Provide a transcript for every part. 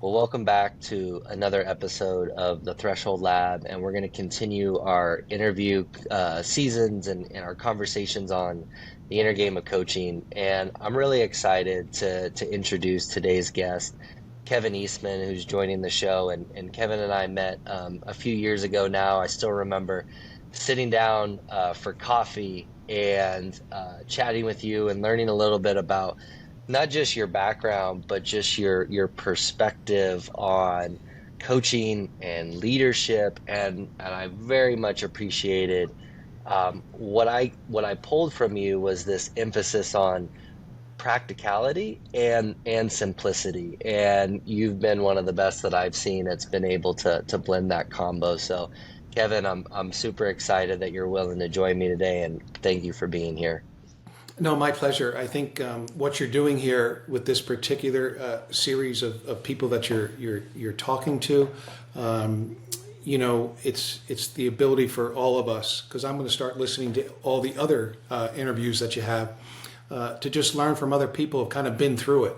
Well, welcome back to another episode of the Threshold Lab, and we're going to continue our interview seasons and our conversations on the inner game of coaching. And I'm really excited to introduce today's guest, Kevin Eastman, who's joining the show. And Kevin and I met a few years ago now. I still remember sitting down for coffee and chatting with you and learning a little bit about not just your background, but just your perspective on coaching and leadership, and I very much appreciated what I pulled from you was this emphasis on practicality and simplicity, and you've been one of the best that I've seen that's been able to blend that combo. So, Kevin, I'm super excited that you're willing to join me today, and thank you for being here. No, my pleasure. I think what you're doing here with this particular series of people that you're talking to, it's the ability for all of us, because I'm going to start listening to all the other interviews that you have, to just learn from other people who've kind of been through it.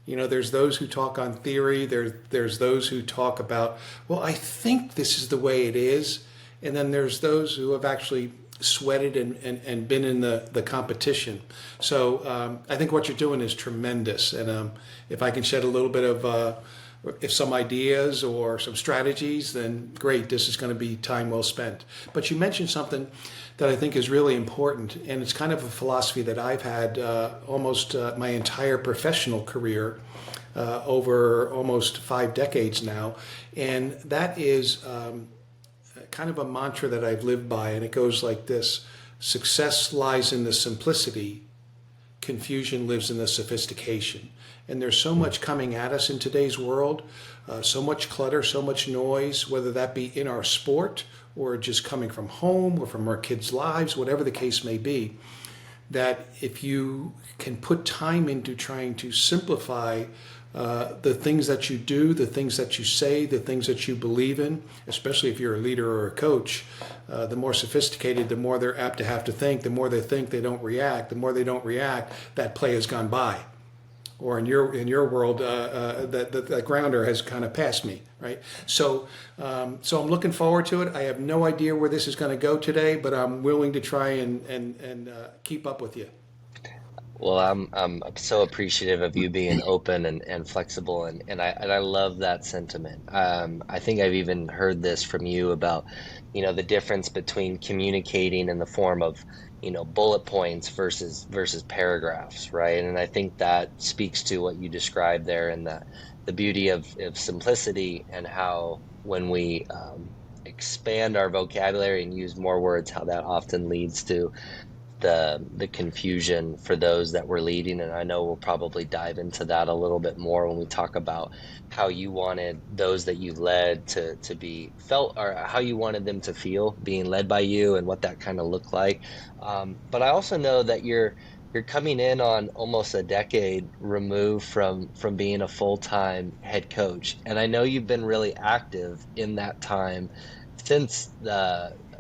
There's those who talk on theory. There's those who talk about, well, I think this is the way it is, and then there's those who have actually sweated and been in the competition. So I think what you're doing is tremendous. And if I can shed a little bit of if some ideas or some strategies, then great, this is going to be time well spent. But you mentioned something that I think is really important, and it's kind of a philosophy that I've had almost my entire professional career, over almost 5 decades now, and that is kind of a mantra that I've lived by, and it goes like this: success lies in the simplicity, confusion lives in the sophistication. And there's so much coming at us in today's world, so much clutter, so much noise, whether that be in our sport or just coming from home or from our kids' lives, whatever the case may be, that if you can put time into trying to simplify the things that you do, the things that you say, the things that you believe in, especially if you're a leader or a coach, the more sophisticated, the more they're apt to have to think. The more they think, they don't react. The more they don't react, that play has gone by. Or in your world, that grounder has kind of passed me, right? So I'm looking forward to it. I have no idea where this is going to go today, but I'm willing to try and keep up with you. Well, I'm so appreciative of you being open and flexible, and I love that sentiment. I think I've even heard this from you about, the difference between communicating in the form of, bullet points versus paragraphs, right? And I think that speaks to what you described there, and the beauty of simplicity, and how when we expand our vocabulary and use more words, how that often leads to the confusion for those that we're leading. And I know we'll probably dive into that a little bit more when we talk about how you wanted those that you led to be felt, or how you wanted them to feel being led by you, and what that kind of looked like. But I also know that you're coming in on almost a decade removed from being a full-time head coach, and I know you've been really active in that time since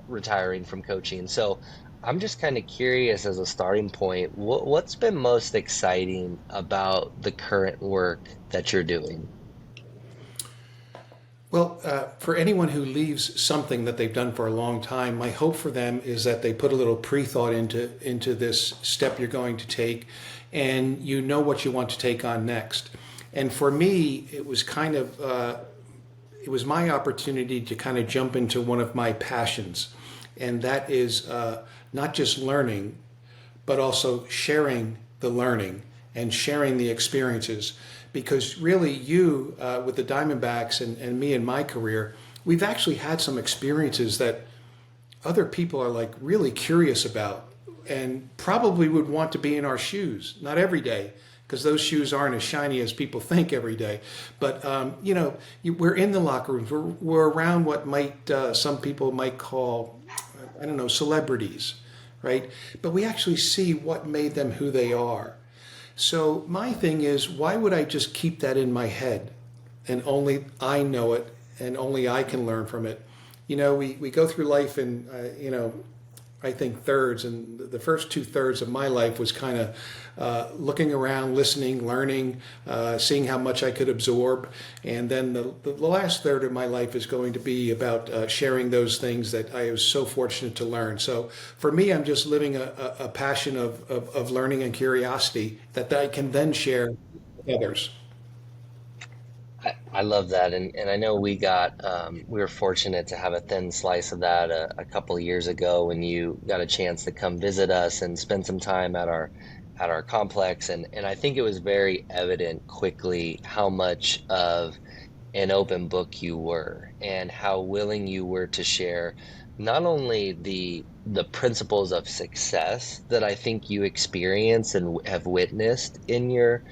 retiring from coaching. So I'm just kind of curious, as a starting point, what's been most exciting about the current work that you're doing? Well, for anyone who leaves something that they've done for a long time, my hope for them is that they put a little pre-thought into this step you're going to take, and you know what you want to take on next. And for me, it was kind of it was my opportunity to kind of jump into one of my passions, and that is not just learning, but also sharing the learning and sharing the experiences. Because really, you with the Diamondbacks and me in my career, we've actually had some experiences that other people are like really curious about, and probably would want to be in our shoes. Not every day, because those shoes aren't as shiny as people think every day. But we're in the locker rooms. We're around what might some people might call, I don't know, celebrities, right? But we actually see what made them who they are. So my thing is, why would I just keep that in my head, and only I know it, and only I can learn from it? We go through life, and I think, thirds, and the first two thirds of my life was kind of looking around, listening, learning, seeing how much I could absorb, and then the last third of my life is going to be about sharing those things that I was so fortunate to learn. So for me, I'm just living a passion of learning and curiosity that I can then share with others. I love that, and I know we were fortunate to have a thin slice of that a couple of years ago when you got a chance to come visit us and spend some time at our complex, and I think it was very evident quickly how much of an open book you were and how willing you were to share not only the principles of success that I think you experience and have witnessed in your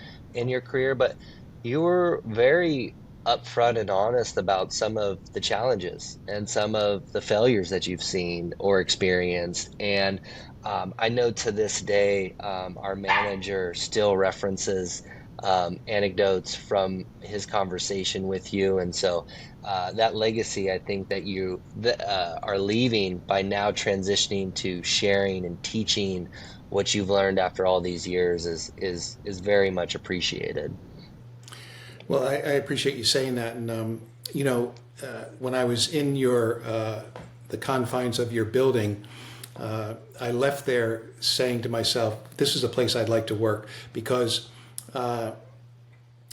career, but you were very upfront and honest about some of the challenges and some of the failures that you've seen or experienced. And I know to this day, our manager still references anecdotes from his conversation with you. And so that legacy, I think that are leaving by now transitioning to sharing and teaching what you've learned after all these years is very much appreciated. Well, I appreciate you saying that, and when I was in your the confines of your building, I left there saying to myself, "This is a place I'd like to work," because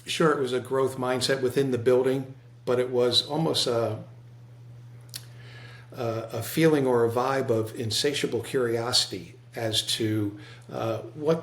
sure, it was a growth mindset within the building, but it was almost a feeling or a vibe of insatiable curiosity as to what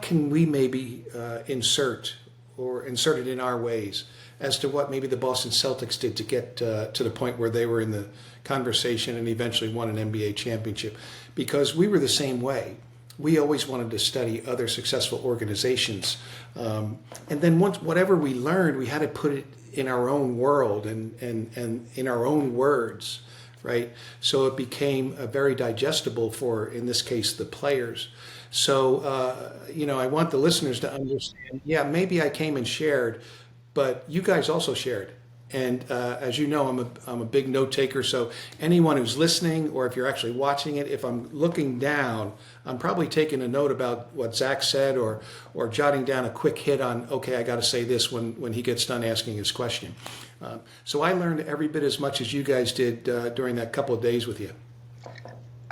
can we maybe insert or inserted in our ways as to what maybe the Boston Celtics did to get to the point where they were in the conversation and eventually won an NBA championship. Because we were the same way. We always wanted to study other successful organizations. And then once whatever we learned, we had to put it in our own world and in our own words, right? So it became very digestible for, in this case, the players. So, I want the listeners to understand, yeah, maybe I came and shared, but you guys also shared. And as you know, I'm a big note taker. So anyone who's listening, or if you're actually watching it, if I'm looking down, I'm probably taking a note about what Zach said, or jotting down a quick hit on, okay, I got to say this when he gets done asking his question. So I learned every bit as much as you guys did during that couple of days with you.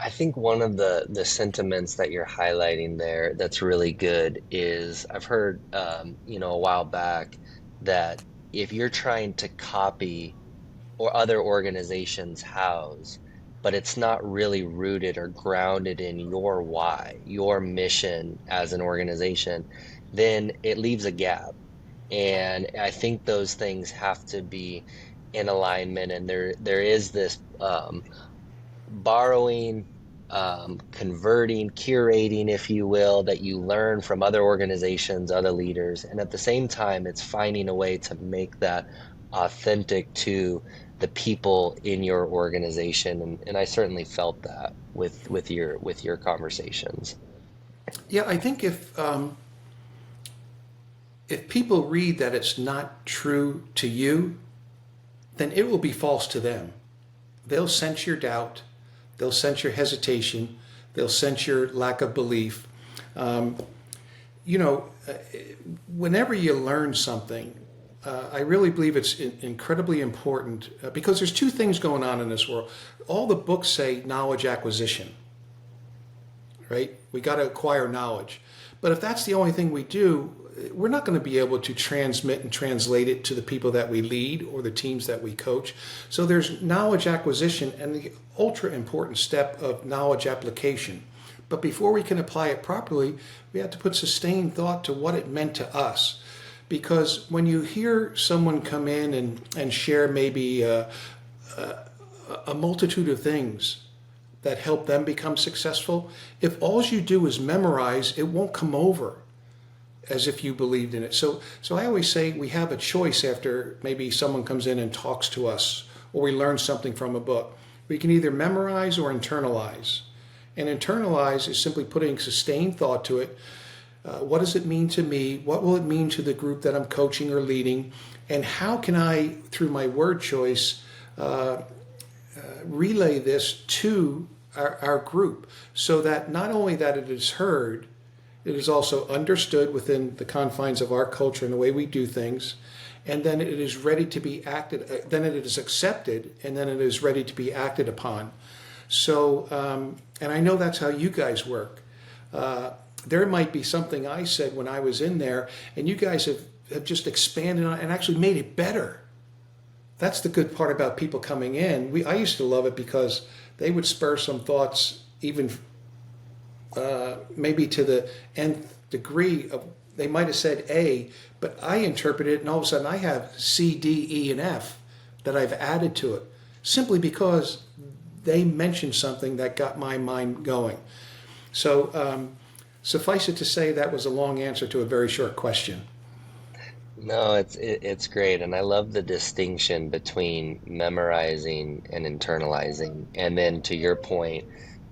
I think one of the sentiments that you're highlighting there that's really good is I've heard, a while back that if you're trying to copy or other organizations' hows, but it's not really rooted or grounded in your why, your mission as an organization, then it leaves a gap. And I think those things have to be in alignment. And there is this borrowing, converting, curating, if you will, that you learn from other organizations, other leaders. And at the same time, it's finding a way to make that authentic to the people in your organization. And I certainly felt that with your conversations. Yeah, I think if people read that it's not true to you, then it will be false to them. They'll sense your doubt. They'll sense your hesitation. They'll sense your lack of belief. Um, you know, uh, Whenever you learn something, I really believe it's incredibly important because there's two things going on in this world. All the books say knowledge acquisition, right? We got to acquire knowledge. But if that's the only thing we do, we're not going to be able to transmit and translate it to the people that we lead or the teams that we coach. So there's knowledge acquisition and the ultra important step of knowledge application. But before we can apply it properly, we have to put sustained thought to what it meant to us. Because when you hear someone come in and share maybe a multitude of things that help them become successful, if all you do is memorize, it won't come over as if you believed in it. So I always say we have a choice after maybe someone comes in and talks to us or we learn something from a book. We can either memorize or internalize. And internalize is simply putting sustained thought to it. What does it mean to me? What will it mean to the group that I'm coaching or leading? And how can I, through my word choice, relay this to our group, so that not only that it is heard, it is also understood within the confines of our culture and the way we do things, and then it is ready to be acted, then it is accepted, and then it is ready to be acted upon. So, and I know that's how you guys work. There might be something I said when I was in there, and you guys have just expanded on it and actually made it better. That's the good part about people coming in. I used to love it because they would spur some thoughts, even maybe to the nth degree of, they might have said A, but I interpret it, and all of a sudden I have C, D, E, and F that I've added to it, simply because they mentioned something that got my mind going. So suffice it to say, that was a long answer to a very short question. No, it's great, and I love the distinction between memorizing and internalizing, and then to your point,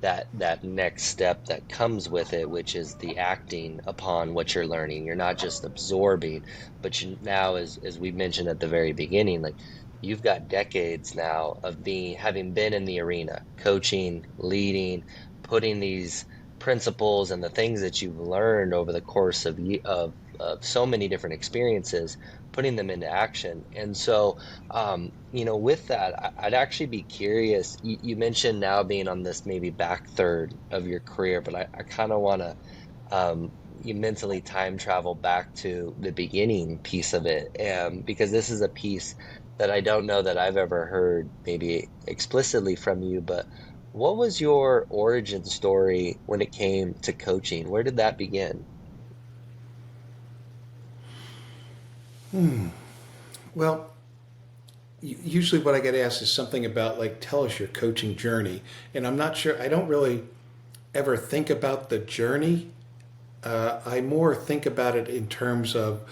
that next step that comes with it, which is the acting upon what you're learning. You're not just absorbing, but you now, as we mentioned at the very beginning, like you've got decades now of having been in the arena, coaching, leading, putting these principles and the things that you've learned over the course of so many different experiences, putting them into action. And so, with that, I'd actually be curious. You mentioned now being on this maybe back third of your career, but I kind of want to you mentally time travel back to the beginning piece of it, because this is a piece that I don't know that I've ever heard maybe explicitly from you, but what was your origin story when it came to coaching? Where did that begin? Well, usually what I get asked is something about, like, tell us your coaching journey. And I'm not sure, I don't really ever think about the journey. I more think about it in terms of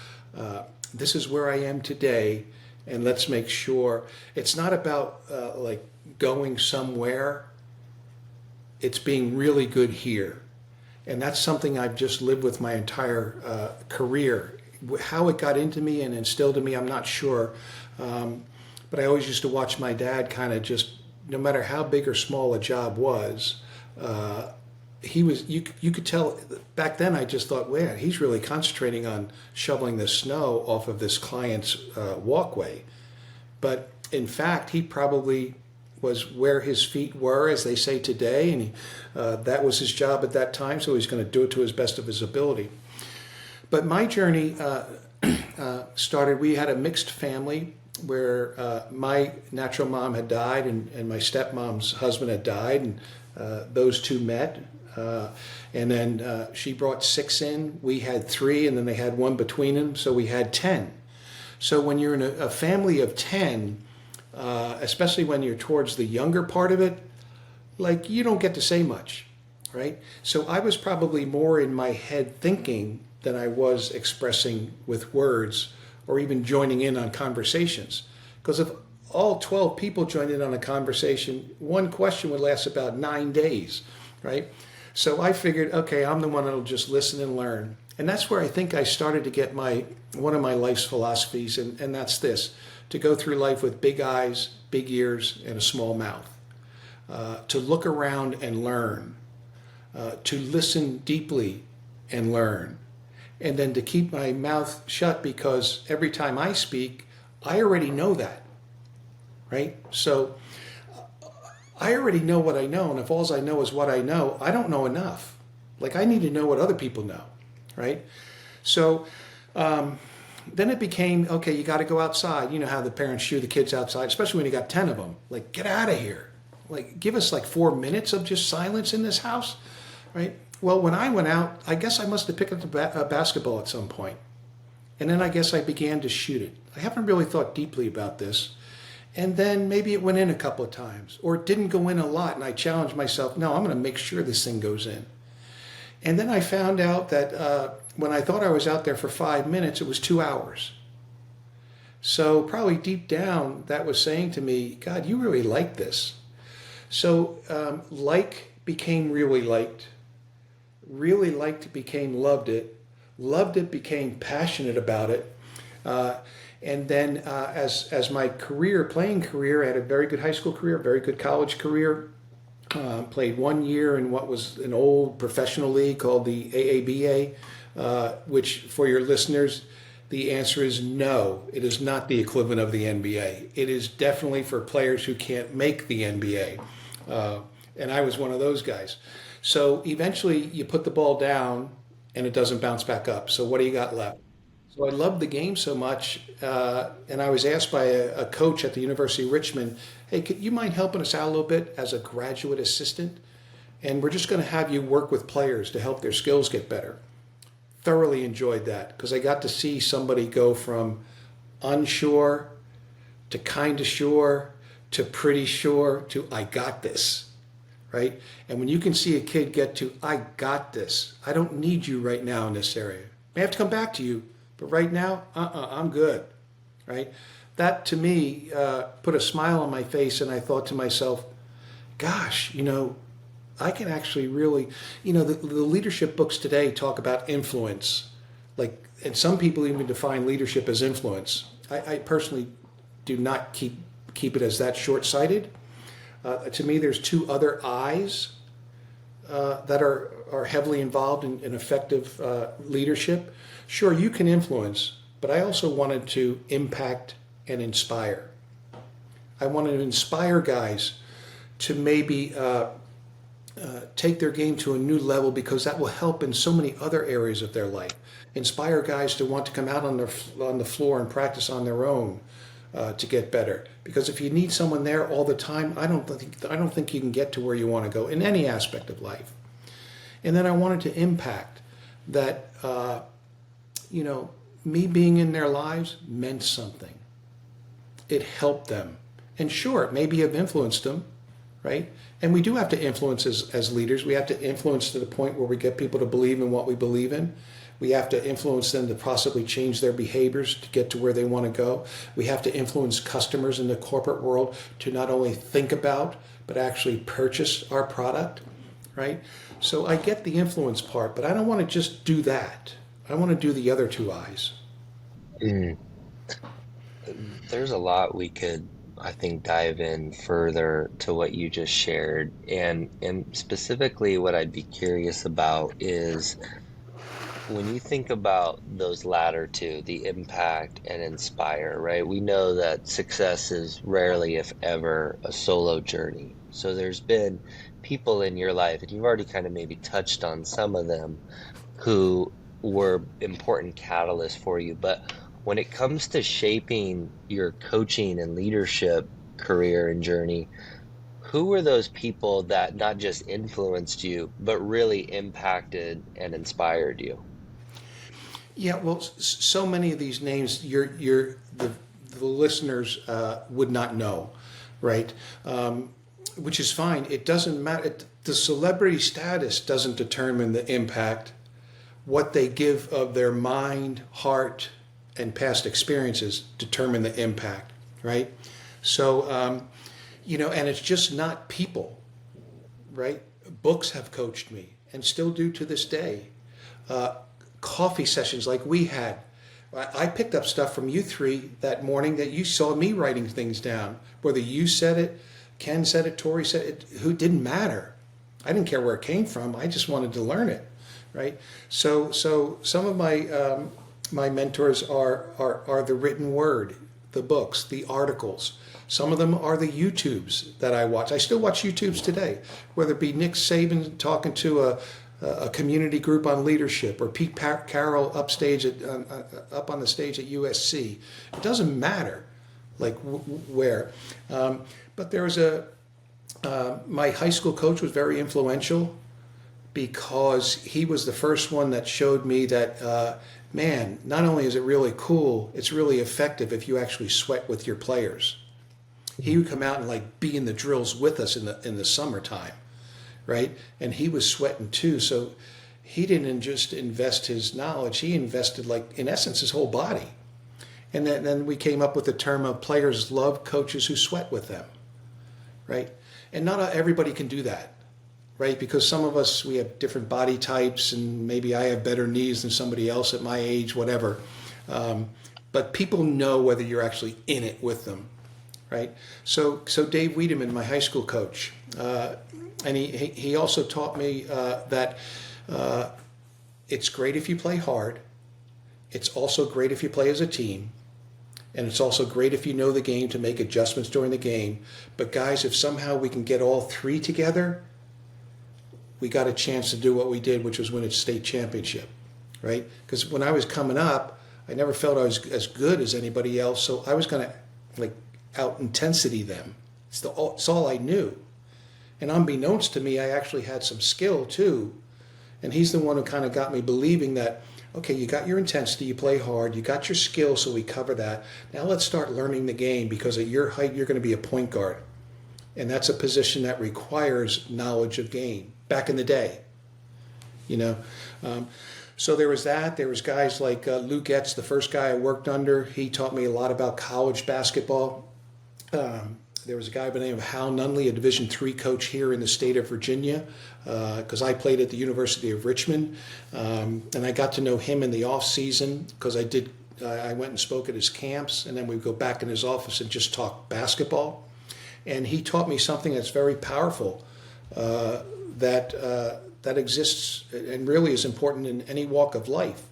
this is where I am today, and let's make sure it's not about like going somewhere, it's being really good here. And that's something I've just lived with my entire career. How it got into me and instilled in me, I'm not sure. But I always used to watch my dad kind of just, no matter how big or small a job was, he was, you could tell back then. I just thought, man, he's really concentrating on shoveling the snow off of this client's walkway. But in fact, he probably was where his feet were, as they say today, and that was his job at that time, so he's going to do it to his best of his ability. But my journey started, we had a mixed family where my natural mom had died, and my stepmom's husband had died, and those two met. And then she brought six in, we had three, and then they had one between them, so we had 10. So when you're in a family of 10, especially when you're towards the younger part of it, like, you don't get to say much, right? So I was probably more in my head thinking than I was expressing with words or even joining in on conversations. Because if all 12 people joined in on a conversation, one question would last about 9 days, right? So I figured, okay, I'm the one that'll just listen and learn. And that's where I think I started to get one of my life's philosophies, and that's this: to go through life with big eyes, big ears, and a small mouth. To look around and learn. To listen deeply and learn. And then to keep my mouth shut, because every time I speak, I already know that, right? So I already know what I know, and if all I know is what I know, I don't know enough. Like, I need to know what other people know, right? So then it became, okay, you got to go outside. You know how the parents shoo the kids outside, especially when you got 10 of them. Like, get out of here. Like, give us like 4 minutes of just silence in this house, right? Well, when I went out, I guess I must have picked up a basketball at some point. And then I guess I began to shoot it. I haven't really thought deeply about this. And then maybe it went in a couple of times, or it didn't go in a lot, and I challenged myself, no, I'm going to make sure this thing goes in. And then I found out that when I thought I was out there for 5 minutes, it was 2 hours. So probably deep down, that was saying to me, God, you really like this. So like became really liked became loved it became passionate about it. And then as my playing career, I had a very good high school career, very good college career. Played 1 year in what was an old professional league called the AABA, which for your listeners, the answer is no. It is not the equivalent of the NBA. It is definitely for players who can't make the NBA. And I was one of those guys. So eventually you put the ball down and it doesn't bounce back up. So what do you got left? So I loved the game so much, and I was asked by a coach at the University of Richmond, hey, could you mind helping us out a little bit as a graduate assistant? And we're just going to have you work with players to help their skills get better. Thoroughly enjoyed that because I got to see somebody go from unsure to kind of sure to pretty sure to I got this, right? And when you can see a kid get to I got this, I don't need you right now in this area. I have to come back to you, but right now, I'm good, right? That to me put a smile on my face, and I thought to myself, gosh, I can actually really, the leadership books today talk about influence, and some people even define leadership as influence. I personally do not keep it as that short-sighted. To me, there's two other I's that are heavily involved in effective leadership. Sure, you can influence, but I also wanted to impact and inspire. I wanted to inspire guys to maybe take their game to a new level because that will help in so many other areas of their life. Inspire guys to want to come out on the floor and practice on their own to get better. Because if you need someone there all the time, I don't think you can get to where you want to go in any aspect of life. And then I wanted to impact that. Me being in their lives meant something. It helped them. And sure, it maybe have influenced them, right? And we do have to influence as leaders. We have to influence to the point where we get people to believe in what we believe in. We have to influence them to possibly change their behaviors to get to where they want to go. We have to influence customers in the corporate world to not only think about, but actually purchase our product, right? So I get the influence part, but I don't want to just do that. I want to do the other two I's. Mm. There's a lot we could, I think, dive in further to what you just shared. And specifically what I'd be curious about is when you think about those latter two, the impact and inspire, right? We know that success is rarely, if ever, a solo journey. So there's been people in your life, and you've already kind of maybe touched on some of them, who were important catalysts for you. But when it comes to shaping your coaching and leadership career and journey, who were those people that not just influenced you, but really impacted and inspired you? Yeah, well, so many of these names, the listeners would not know, right? Which is fine. It doesn't matter. The celebrity status doesn't determine the impact. What they give of their mind, heart, and past experiences determine the impact, right? So, and it's just not people, right? Books have coached me and still do to this day. Coffee sessions like we had. I picked up stuff from you three that morning that you saw me writing things down. Whether you said it, Ken said it, Tori said it, who didn't matter. I didn't care where it came from. I just wanted to learn it, right? So some of my mentors are the written word, the books, the articles. Some of them are the YouTubes that I watch. I still watch YouTubes today, whether it be Nick Saban talking to a community group on leadership, or Pete Carroll up on the stage at USC. It doesn't matter, where. But there was my high school coach was very influential because he was the first one that showed me that, man, not only is it really cool, it's really effective if you actually sweat with your players. He would come out and be in the drills with us in the summertime. Right? And he was sweating too. So he didn't just invest his knowledge, he invested, in essence, his whole body. And then we came up with the term of players love coaches who sweat with them. Right? And not everybody can do that. Right? Because some of us, we have different body types, and maybe I have better knees than somebody else at my age, whatever. But people know whether you're actually in it with them. right? So Dave Wiedemann, my high school coach, and he also taught me that it's great if you play hard. It's also great if you play as a team. And it's also great if you know the game to make adjustments during the game. But guys, if somehow we can get all three together, we got a chance to do what we did, which was win a state championship, right? Because when I was coming up, I never felt I was as good as anybody else, so I was going to like out intensity them. It's all I knew. And unbeknownst to me, I actually had some skill too. And he's the one who kind of got me believing that, okay, you got your intensity, you play hard, you got your skill, so we cover that. Now let's start learning the game, because at your height, you're going to be a point guard. And that's a position that requires knowledge of game back in the day, you know. So there was that. There was guys like Lou Getz, the first guy I worked under. He taught me a lot about college basketball. There was a guy by the name of Hal Nunley, a Division III coach here in the state of Virginia, because I played at the University of Richmond, and I got to know him in the off season because I went and spoke at his camps, and then we'd go back in his office and just talk basketball. And he taught me something that's very powerful, that exists and really is important in any walk of life.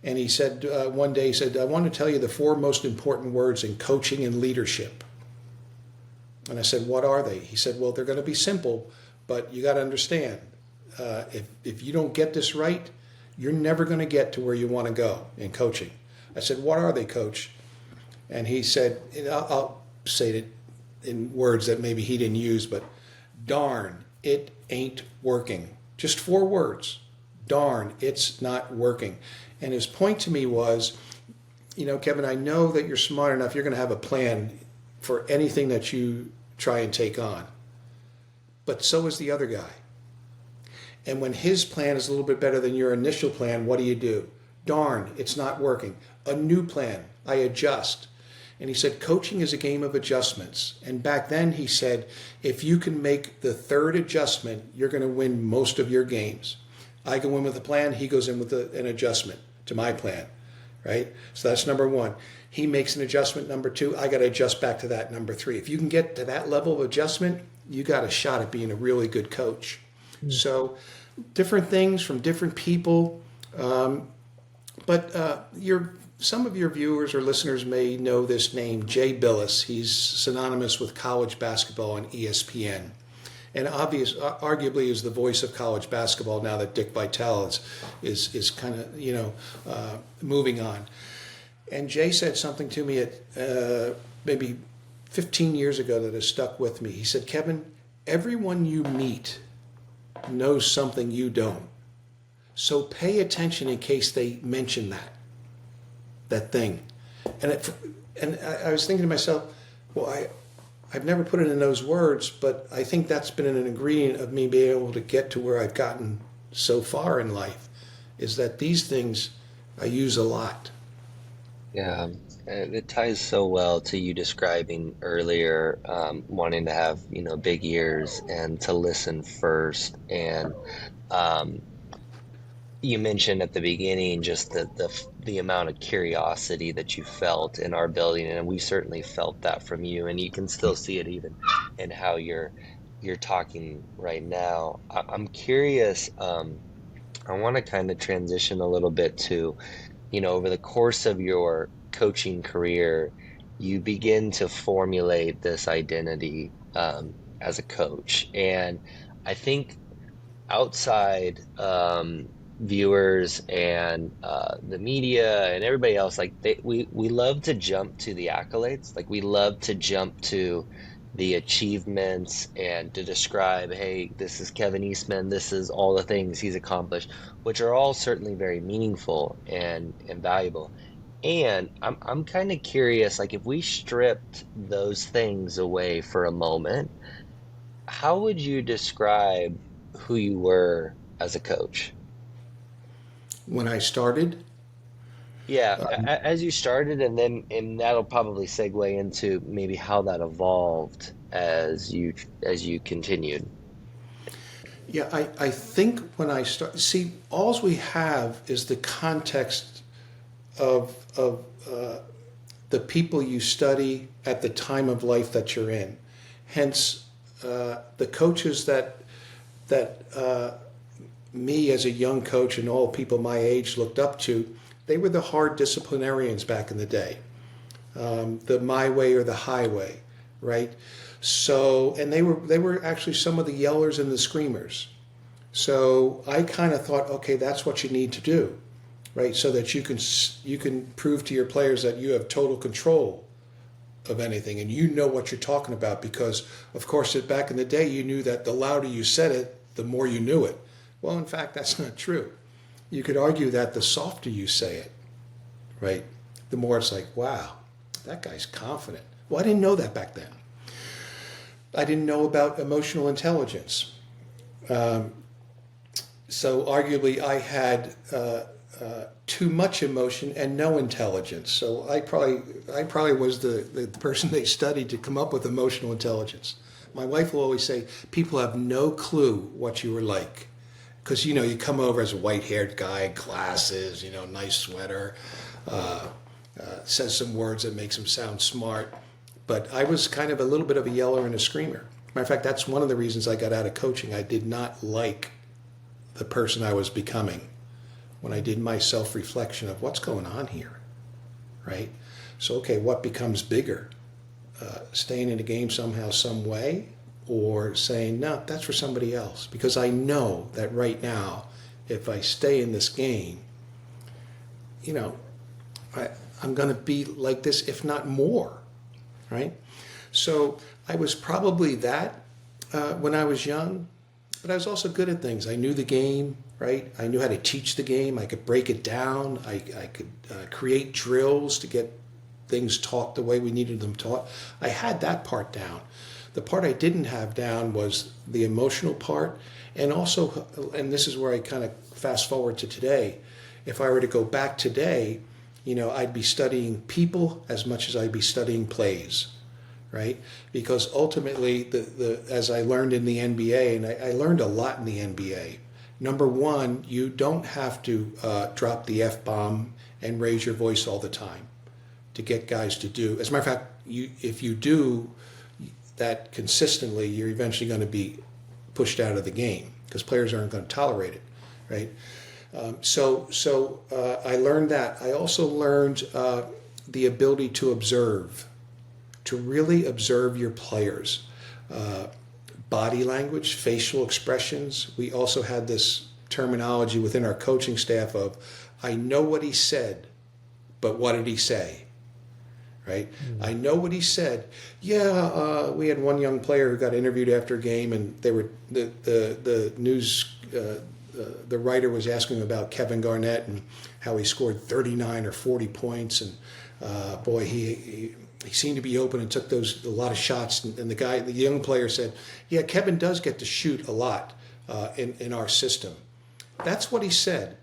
And he said one day, he said, I want to tell you the four most important words in coaching and leadership. And I said, what are they? He said, well, they're going to be simple, but you got to understand, if you don't get this right, you're never going to get to where you want to go in coaching. I said, what are they, Coach? And he said, I'll say it in words that maybe he didn't use, but darn, it ain't working. Just 4 words. Darn, it's not working. And his point to me was, you know, Kevin, I know that you're smart enough, you're going to have a plan for anything that you try and take on. But so is the other guy. And when his plan is a little bit better than your initial plan, what do? Darn, it's not working. A new plan. I adjust. And he said, coaching is a game of adjustments. And back then he said, if you can make the third adjustment, you're going to win most of your games. I go in with a plan, he goes in with an adjustment to my plan, right? So that's number 1. He makes an adjustment, number 2, I got to adjust back to that, number 3. If you can get to that level of adjustment, you got a shot at being a really good coach. Mm. So different things from different people. But some of your viewers or listeners may know this name, Jay Billis. He's synonymous with college basketball on ESPN. And arguably is the voice of college basketball now that Dick Vitale is kind of, moving on. And Jay said something to me at maybe 15 years ago that has stuck with me. He said, Kevin, everyone you meet knows something you don't. So pay attention in case they mention that thing. And I was thinking to myself, well, I've never put it in those words, but I think that's been an ingredient of me being able to get to where I've gotten so far in life, is that these things I use a lot. Yeah, it ties so well to you describing earlier, wanting to have, big ears and to listen first. And you mentioned at the beginning just the amount of curiosity that you felt in our building, and we certainly felt that from you, and you can still see it even in how you're talking right now. I'm curious. I want to kind of transition a little bit to, over the course of your coaching career, you begin to formulate this identity as a coach, and I think outside viewers and the media and everybody else, like we love to jump to the accolades, like we love to jump to the achievements and to describe, hey, this is Kevin Eastman, this is all the things he's accomplished, which are all certainly very meaningful and valuable. And I'm kind of curious, like if we stripped those things away for a moment, how would you describe who you were as a coach? When I started, Yeah, as you started, and that'll probably segue into maybe how that evolved as you continued. yeah, I think when I start, see, all we have is the context of the people you study at the time of life that you're in. Hence, the coaches that me as a young coach and all people my age looked up to, they were the hard disciplinarians back in the day. The my way or the highway, right? So, and they were actually some of the yellers and the screamers. So I kind of thought, okay, that's what you need to do, right? So that you can prove to your players that you have total control of anything and you know what you're talking about, because of course back in the day you knew that the louder you said it, the more you knew it. Well, in fact, that's not true. You could argue that the softer you say it, right, the more it's like, wow, that guy's confident. Well, I didn't know that back then. I didn't know about emotional intelligence. So arguably I had too much emotion and no intelligence. So I probably was the person they studied to come up with emotional intelligence. My wife will always say, people have no clue what you were like. Because, you come over as a white-haired guy, glasses, nice sweater, says some words that makes him sound smart. But I was kind of a little bit of a yeller and a screamer. Matter of fact, that's one of the reasons I got out of coaching. I did not like the person I was becoming when I did my self-reflection of what's going on here, right? So, okay, what becomes bigger? Staying in the game somehow, some way, or saying, no, that's for somebody else. Because I know that right now, if I stay in this game, I'm going to be like this, if not more, right? So I was probably that when I was young, but I was also good at things. I knew the game, right? I knew how to teach the game. I could break it down. I could create drills to get things taught the way we needed them taught. I had that part down. The part I didn't have down was the emotional part. And also, and this is where I kind of fast forward to today, if I were to go back today, I'd be studying people as much as I'd be studying plays, right? Because ultimately, as I learned in the NBA, and I learned a lot in the NBA, number one, you don't have to drop the F-bomb and raise your voice all the time to get guys to do. As a matter of fact, if you do that consistently, you're eventually going to be pushed out of the game because players aren't going to tolerate it, right? So I learned that. I also learned the ability to observe, to really observe your players. Body language, facial expressions. We also had this terminology within our coaching staff of, I know what he said, but what did he say? Right? Mm-hmm. I know what he said. Yeah, we had one young player who got interviewed after a game, and they were the news. The writer was asking him about Kevin Garnett and how he scored 39 or 40 points, and boy, he seemed to be open and took a lot of shots. And the young player said, "Yeah, Kevin does get to shoot a lot in our system." That's what he said.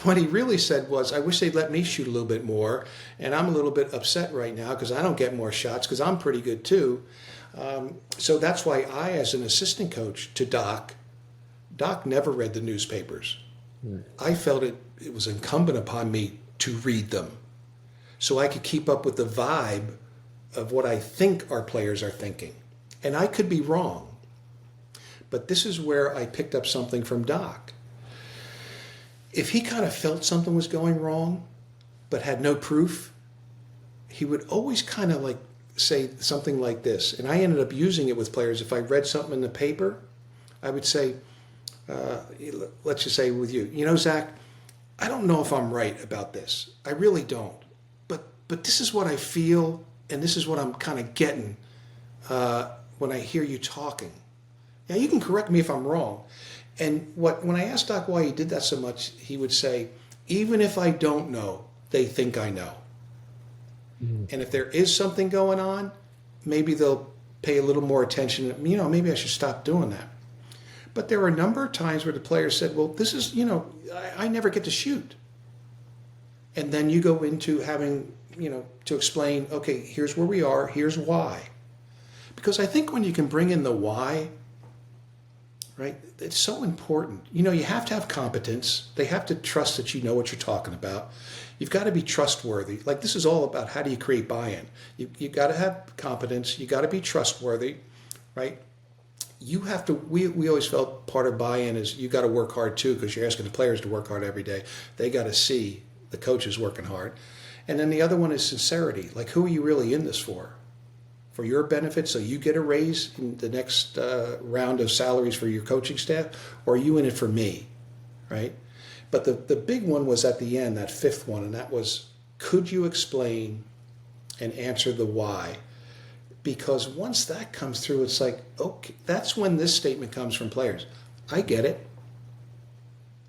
What he really said was, I wish they'd let me shoot a little bit more, and I'm a little bit upset right now because I don't get more shots because I'm pretty good too. So that's why I, as an assistant coach to Doc never read the newspapers. I felt it was incumbent upon me to read them so I could keep up with the vibe of what I think our players are thinking. And I could be wrong. But this is where I picked up something from Doc. If he kind of felt something was going wrong, but had no proof, he would always kind of like say something like this. And I ended up using it with players. If I read something in the paper, I would say, let's just say with you, Zach, I don't know if I'm right about this. I really don't. But this is what I feel, and this is what I'm kind of getting when I hear you talking. Now, you can correct me if I'm wrong. And when I asked Doc why he did that so much, he would say, even if I don't know, they think I know. Mm. And if there is something going on, maybe they'll pay a little more attention. Maybe I should stop doing that. But there were a number of times where the player said, well, this is, I never get to shoot. And then you go into having, to explain, okay, here's where we are, here's why. Because I think when you can bring in the why, right, it's so important. You have to have competence. They have to trust that you know what you're talking about. You've got to be trustworthy. Like this is all about how do you create buy-in. You got to have competence. You got to be trustworthy, right? You have to. We always felt part of buy-in is you got to work hard too because you're asking the players to work hard every day. They got to see the coaches working hard, and then the other one is sincerity. Like who are you really in this for? For your benefit, so you get a raise in the next round of salaries for your coaching staff, or are you in it for me, right? But the big one was at the end, that fifth one, and that was, could you explain and answer the why? Because once that comes through, it's like, okay, that's when this statement comes from players. I get it.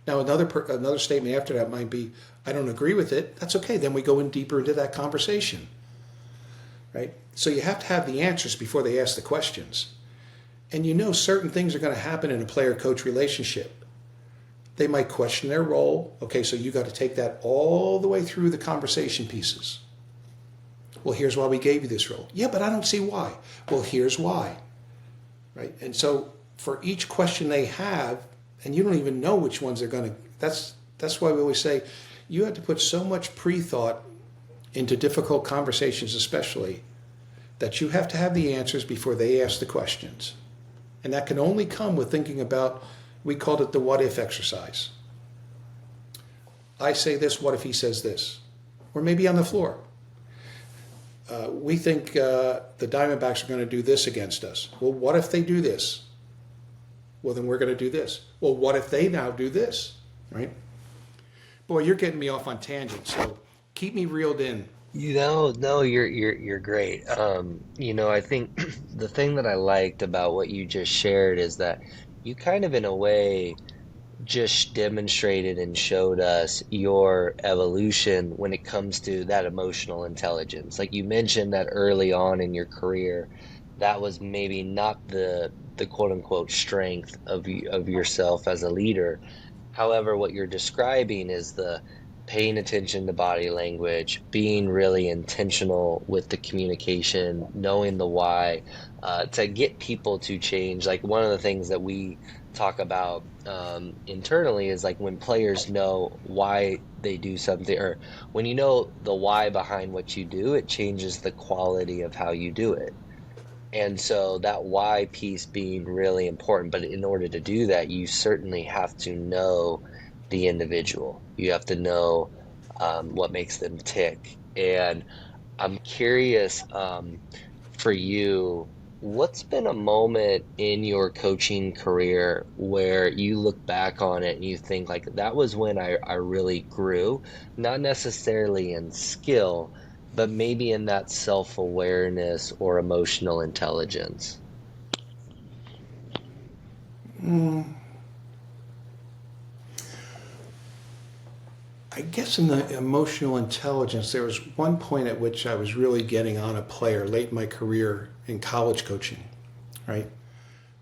Now another statement after that might be, I don't agree with it. That's okay. Then we go in deeper into that conversation, right? So you have to have the answers before they ask the questions. And you know certain things are going to happen in a player-coach relationship. They might question their role. Okay, so you got to take that all the way through the conversation pieces. Well, here's why we gave you this role. Yeah, but I don't see why. Well, here's why. Right? And so for each question they have, and you don't even know which ones they're going to, that's why we always say you have to put so much pre-thought into difficult conversations especially, that you have to have the answers before they ask the questions. And that can only come with thinking about, we called it the what if exercise. I say this, what if he says this? Or maybe on the floor. We think the Diamondbacks are going to do this against us. Well, what if they do this? Well, then we're going to do this. Well, what if they now do this? Right? Boy, you're getting me off on tangents, so keep me reeled in. No, you're great. I think the thing that I liked about what you just shared is that you kind of, in a way, just demonstrated and showed us your evolution when it comes to that emotional intelligence. Like you mentioned that early on in your career, that was maybe not the quote unquote strength of yourself as a leader. However, what you're describing is the paying attention to body language, being really intentional with the communication, knowing the why, to get people to change. Like one of the things that we talk about internally is like when players know why they do something, or when you know the why behind what you do, it changes the quality of how you do it. And so that why piece being really important, but in order to do that, you certainly have to know the individual. You have to know what makes them tick. And I'm curious for you, what's been a moment in your coaching career where you look back on it and you think like that was when I really grew, not necessarily in skill, but maybe in that self-awareness or emotional intelligence? I guess in the emotional intelligence, there was one point at which I was really getting on a player late in my career in college coaching, right?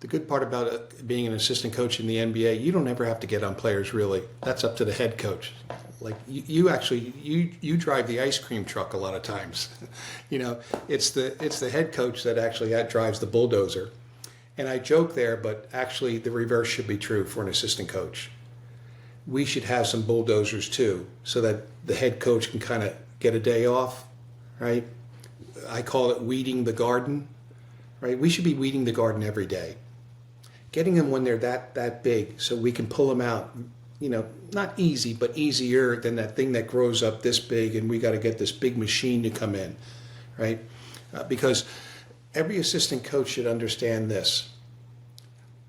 The good part about being an assistant coach in the NBA, you don't ever have to get on players really. That's up to the head coach. Like you actually you drive the ice cream truck a lot of times. It's the head coach that actually drives the bulldozer. And I joke there, but actually the reverse should be true for an assistant coach. We should have some bulldozers too, so that the head coach can kind of get a day off, right? I call it weeding the garden, right? We should be weeding the garden every day, getting them when they're that big, so we can pull them out. Not easy, but easier than that thing that grows up this big, and we got to get this big machine to come in, right? Because every assistant coach should understand this.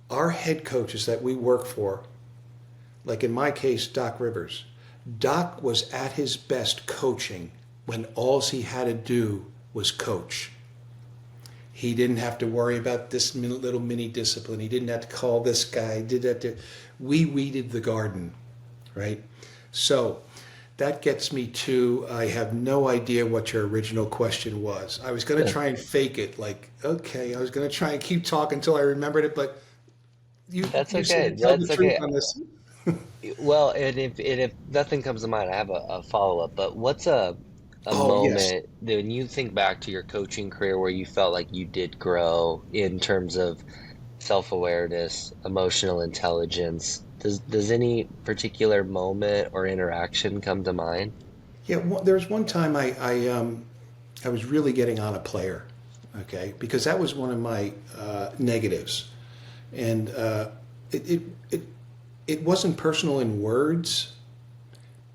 Our head coaches that we work for, like in my case, Doc Rivers. Doc was at his best coaching when all he had to do was coach. He didn't have to worry about this little mini discipline. He didn't have to call this guy. We weeded the garden, right? So that gets me to, I have no idea what your original question was. I was going to try and fake it, like, okay, I was going to try and keep talking until I remembered it, but That's you okay. said tell the That's truth okay. on this. Well, and if nothing comes to mind, I have a follow-up. But what's a Oh, yes. moment that when you think back to your coaching career where you felt like you did grow in terms of self-awareness, emotional intelligence? Does any particular moment or interaction come to mind? Yeah, there was one time I was really getting on a player, okay, because that was one of my negatives, and it, it it it wasn't personal in words,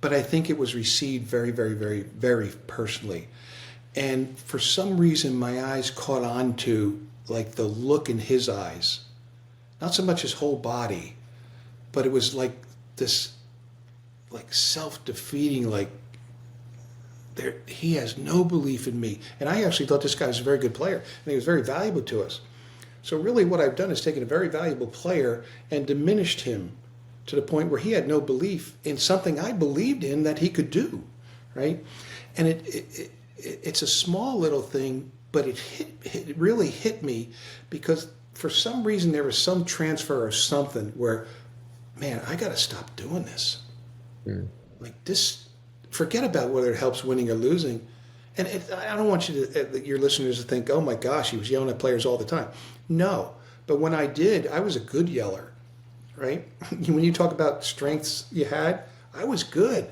but I think it was received very, very, very, very personally. And for some reason, my eyes caught on to like the look in his eyes, not so much his whole body, but it was like this, like self-defeating, like there he has no belief in me. And I actually thought this guy was a very good player, and he was very valuable to us. So really, what I've done is taken a very valuable player and diminished him to the point where he had no belief in something I believed in that he could do, right? And it's a small little thing, but it really hit me because for some reason there was some transfer or something where, man, I got to stop doing this. Mm. Like this, forget about whether it helps winning or losing. And I don't want you to, your listeners to think, oh my gosh, he was yelling at players all the time. No, but when I did, I was a good yeller, right? When you talk about strengths you had, I was good.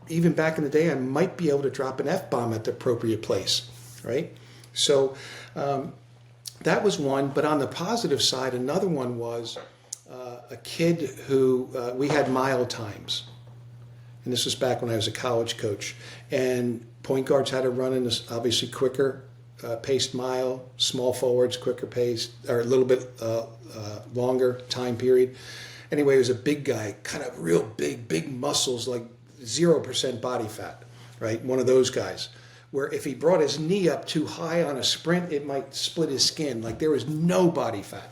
Even back in the day, I might be able to drop an F-bomb at the appropriate place, right? So that was one. But on the positive side, another one was a kid who we had mile times. And this was back when I was a college coach. And point guards had to run in this obviously quicker paced mile, small forwards, quicker paced, or a little bit longer time period. Anyway, he was a big guy, kind of real big muscles, like 0% body fat, right? One of those guys where if he brought his knee up too high on a sprint, it might split his skin. Like there was no body fat.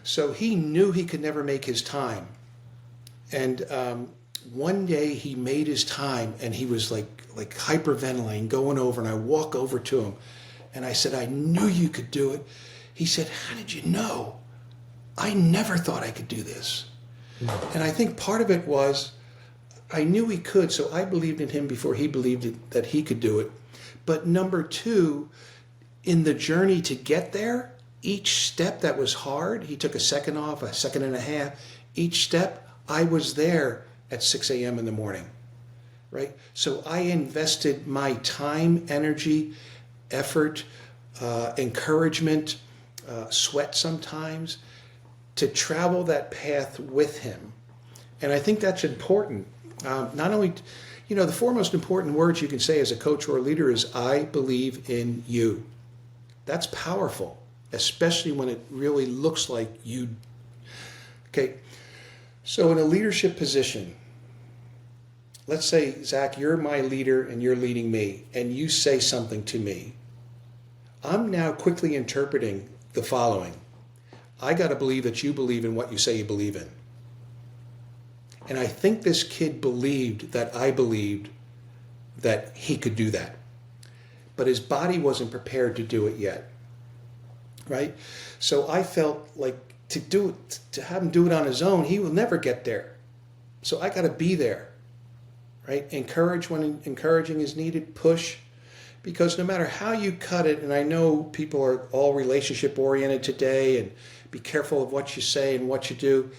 So he knew he could never make his time. And one day he made his time and he was like hyperventilating, going over, and I walk over to him and I said, I knew you could do it. He said, how did you know? I never thought I could do this. And I think part of it was I knew he could, so I believed in him before he believed that he could do it. But number two, in the journey to get there, each step that was hard, he took a second off, a second and a half. Each step, I was there at 6 a.m. in the morning, right? So I invested my time, energy, effort, encouragement, sweat sometimes, to travel that path with him. And I think that's important. Not only, the four most important words you can say as a coach or a leader is, I believe in you. That's powerful, especially when it really looks like you. Okay, so in a leadership position, let's say, Zach, you're my leader and you're leading me, and you say something to me. I'm now quickly interpreting the following. I got to believe that you believe in what you say you believe in. And I think this kid believed that I believed that he could do that. But his body wasn't prepared to do it yet, right? So I felt like to have him do it on his own, he will never get there. So I got to be there, right? Encourage when encouraging is needed, push. Because no matter how you cut it, and I know people are all relationship oriented today, and be careful of what you say and what you do.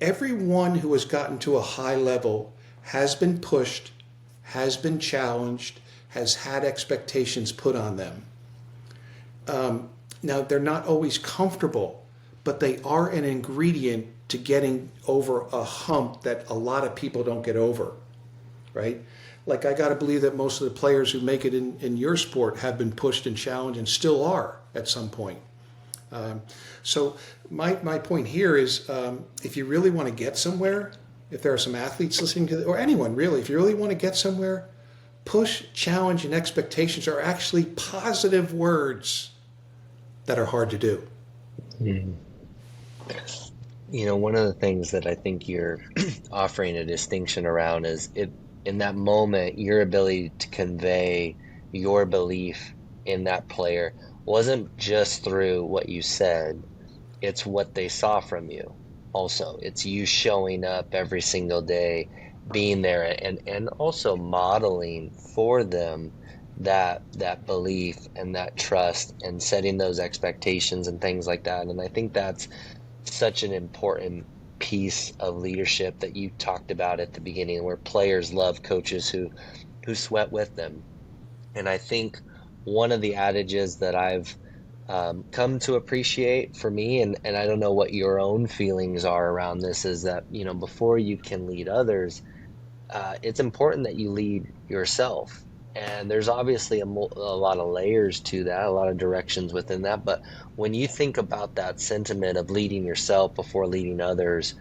Everyone who has gotten to a high level has been pushed, has been challenged, has had expectations put on them. Now, they're not always comfortable, but they are an ingredient to getting over a hump that a lot of people don't get over, right? Like, I got to believe that most of the players who make it in your sport have been pushed and challenged and still are at some point. So my point here is, if you really want to get somewhere, if there are some athletes listening to, or anyone really, if you really want to get somewhere, push, challenge, and expectations are actually positive words that are hard to do. Mm. One of the things that I think you're offering a distinction around is in that moment, your ability to convey your belief in that player wasn't just through what you said, it's what they saw from you. Also, it's you showing up every single day, being there, and also modeling for them that belief and that trust, and setting those expectations and things like that. And I think that's such an important piece of leadership that you talked about at the beginning, where players love coaches who who sweat with them. And I think one of the adages that I've come to appreciate for me, and I don't know what your own feelings are around this, is that, before you can lead others, it's important that you lead yourself. And there's obviously a lot of layers to that, a lot of directions within that. But when you think about that sentiment of leading yourself before leading others,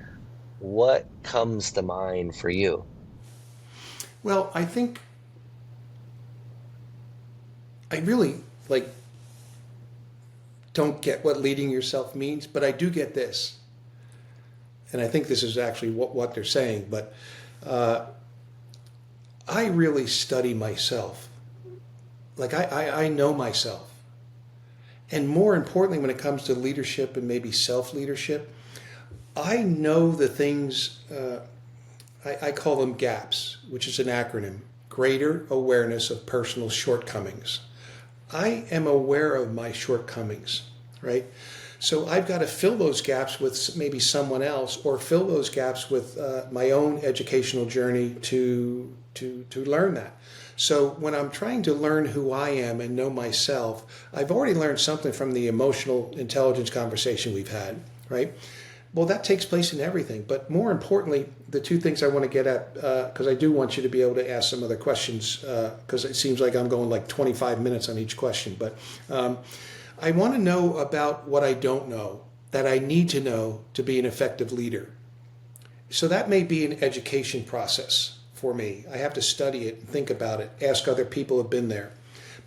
what comes to mind for you? Well, I think I really like don't get what leading yourself means, but I do get this, and I think this is actually what they're saying. But I really study myself. Like I know myself, and more importantly, when it comes to leadership and maybe self leadership, I know the things. I call them GAPS, which is an acronym: Greater Awareness of Personal Shortcomings. I am aware of my shortcomings, right? So I've got to fill those gaps with maybe someone else, or fill those gaps with my own educational journey to learn that. So when I'm trying to learn who I am and know myself, I've already learned something from the emotional intelligence conversation we've had, right? Well, that takes place in everything. But more importantly, the two things I want to get at, because I do want you to be able to ask some other questions, because it seems like I'm going like 25 minutes on each question. But I want to know about what I don't know that I need to know to be an effective leader. So that may be an education process for me. I have to study it and think about it, ask other people who have been there.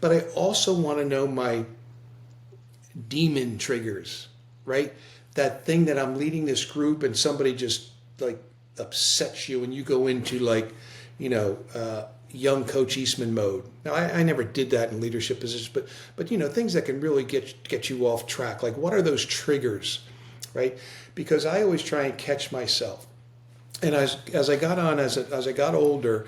But I also want to know my demon triggers, right? That thing that I'm leading this group and somebody just like upsets you and you go into like, young Coach Eastman mode. Now, I never did that in leadership positions, but things that can really get you off track. Like, what are those triggers, right? Because I always try and catch myself. And as I got on, as I got older,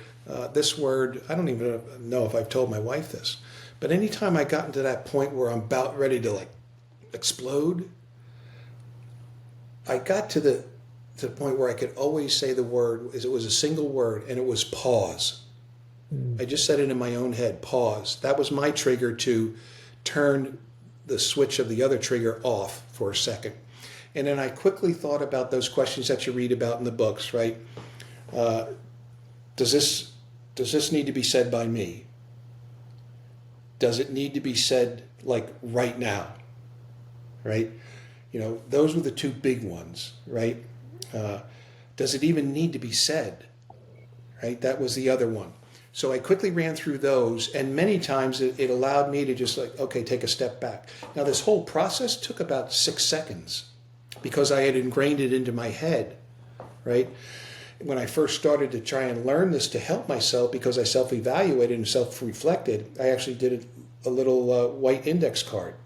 this word, I don't even know if I've told my wife this, but anytime I got into that point where I'm about ready to like explode, I got to the point where I could always say the word, it was a single word, and it was pause. I just said it in my own head, pause. That was my trigger to turn the switch of the other trigger off for a second. And then I quickly thought about those questions that you read about in the books, right? Does this need to be said by me? Does it need to be said like right now, right? Those were the two big ones, right? Does it even need to be said, right? That was the other one. So I quickly ran through those, and many times it allowed me to just like, okay, take a step back. Now, this whole process took about 6 seconds because I had ingrained it into my head, right? When I first started to try and learn this to help myself, because I self-evaluated and self-reflected, I actually did a little white index card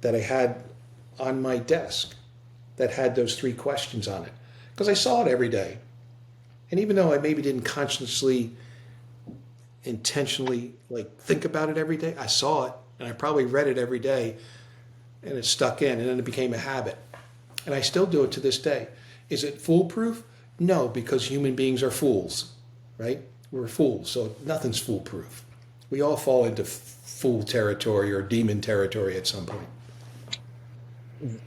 that I had on my desk that had those 3 questions on it, because I saw it every day. And even though I maybe didn't consciously, intentionally like think about it every day, I saw it and I probably read it every day, and it stuck in, and then it became a habit. And I still do it to this day. Is it foolproof? No, because human beings are fools, right? We're fools, so nothing's foolproof. We all fall into fool territory or demon territory at some point.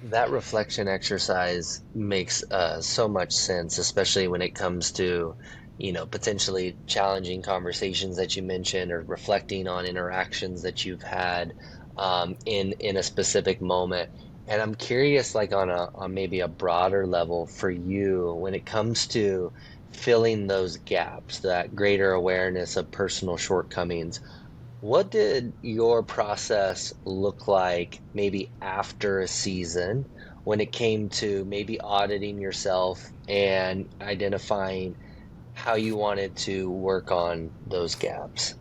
That reflection exercise makes so much sense, especially when it comes to, potentially challenging conversations that you mentioned, or reflecting on interactions that you've had in a specific moment. And I'm curious, like on maybe a broader level for you, when it comes to filling those gaps, that greater awareness of personal shortcomings. What did your process look like maybe after a season when it came to maybe auditing yourself and identifying how you wanted to work on those gaps?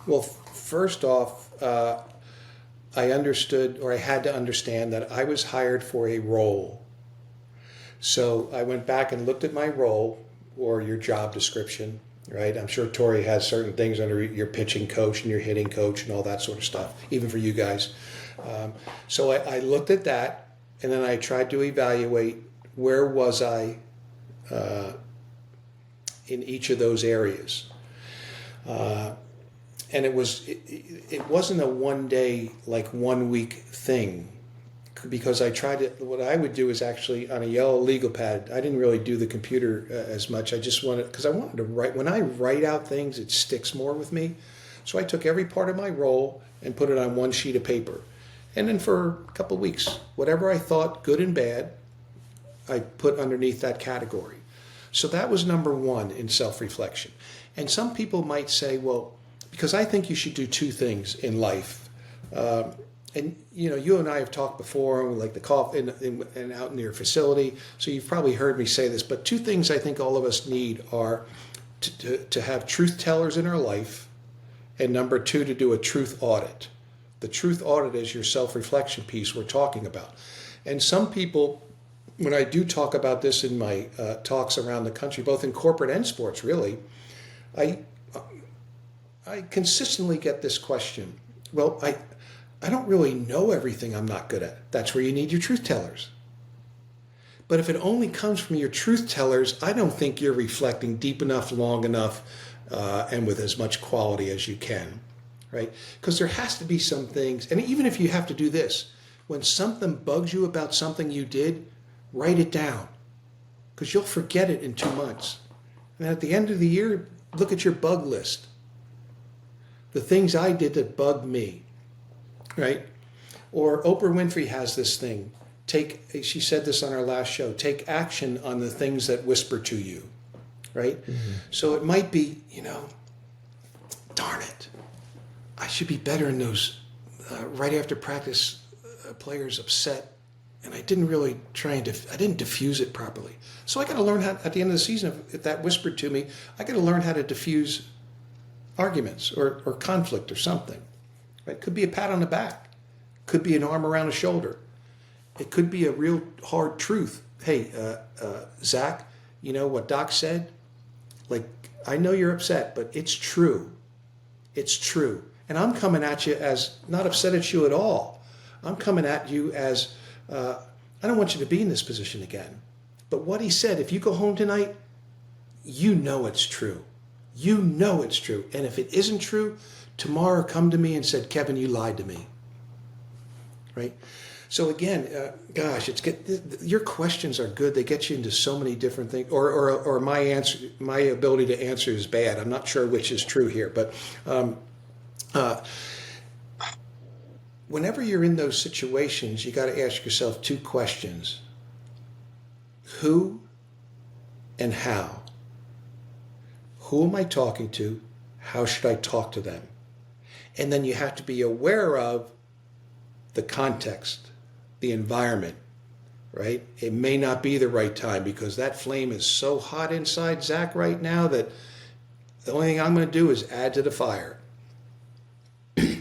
Well, first off, I understood, or I had to understand, that I was hired for a role. So I went back and looked at my role or your job description, right? I'm sure Tori has certain things under your pitching coach and your hitting coach and all that sort of stuff, even for you guys. So I looked at that, and then I tried to evaluate where was I in each of those areas. And it wasn't a one day, like 1 week thing, because I tried to, what I would do is actually on a yellow legal pad. I didn't really do the computer as much. I just wanted, because I wanted to write. When I write out things, it sticks more with me. So I took every part of my role and put it on one sheet of paper. And then for a couple of weeks, whatever I thought, good and bad, I put underneath that category. So that was number one in self-reflection. And some people might say, well, because I think you should do two things in life. And you and I have talked before, like the coffee and out in your facility. So you've probably heard me say this, but two things I think all of us need are to have truth tellers in our life, and number two, to do a truth audit. The truth audit is your self-reflection piece we're talking about. And some people, when I do talk about this in my talks around the country, both in corporate and sports, really, I consistently get this question. Well, I don't really know everything I'm not good at. That's where you need your truth tellers. But if it only comes from your truth tellers, I don't think you're reflecting deep enough, long enough, and with as much quality as you can, right? Because there has to be some things, and even if you have to do this, when something bugs you about something you did, write it down, because you'll forget it in 2 months. And at the end of the year, look at your bug list. The things I did that bugged me, right? Or Oprah Winfrey has this thing. She said this on our last show, take action on the things that whisper to you, right? Mm-hmm. So it might be, darn it, I should be better in those right after practice players upset, and I didn't really I didn't diffuse it properly. So I got to learn how, at the end of the season, if that whispered to me, I got to learn how to diffuse arguments or conflict or something. Right? Could be a pat on the back. Could be an arm around the shoulder. It could be a real hard truth. Hey, Zach, you know what Doc said? Like, I know you're upset, but it's true. It's true. And I'm coming at you as not upset at you at all. I'm coming at you as, I don't want you to be in this position again. But what he said, if you go home tonight, you know it's true. You know it's true. And if it isn't true, tomorrow come to me and said, Kevin, you lied to me. Right? So again, your questions are good. They get you into so many different things. Or my ability to answer is bad. I'm not sure which is true here. But whenever you're in those situations, you got to ask yourself two questions. Who and how? Who am I talking to? How should I talk to them? And then you have to be aware of the context, the environment, right? It may not be the right time because that flame is so hot inside Zach right now that the only thing I'm going to do is add to the fire.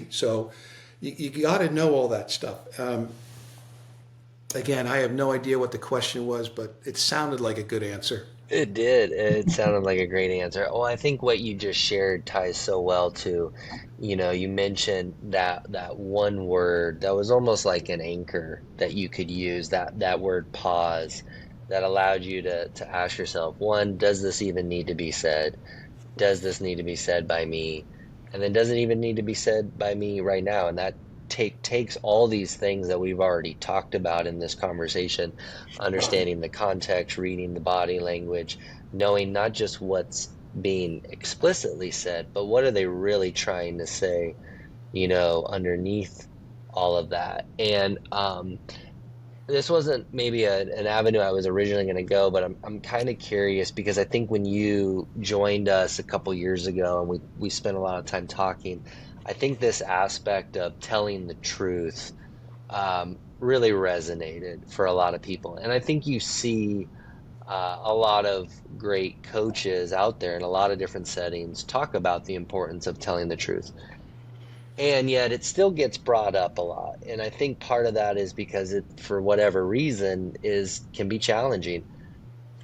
So you got to know all that stuff. Again, I have no idea what the question was, but it sounded like a good answer. It did. It sounded like a great answer. Well, I think what you just shared ties so well to, you mentioned that one word that was almost like an anchor that you could use, that word pause, that allowed you to ask yourself, one, does this even need to be said? Does this need to be said by me? And then does it even need to be said by me right now? And that takes all these things that we've already talked about in this conversation, understanding the context, reading the body language, knowing not just what's being explicitly said, but what are they really trying to say, underneath all of that. And this wasn't maybe an avenue I was originally going to go, but I'm kind of curious because I think when you joined us a couple years ago and we spent a lot of time talking, I think this aspect of telling the truth really resonated for a lot of people. And I think you see a lot of great coaches out there in a lot of different settings talk about the importance of telling the truth. And yet it still gets brought up a lot. And I think part of that is because it, for whatever reason, can be challenging.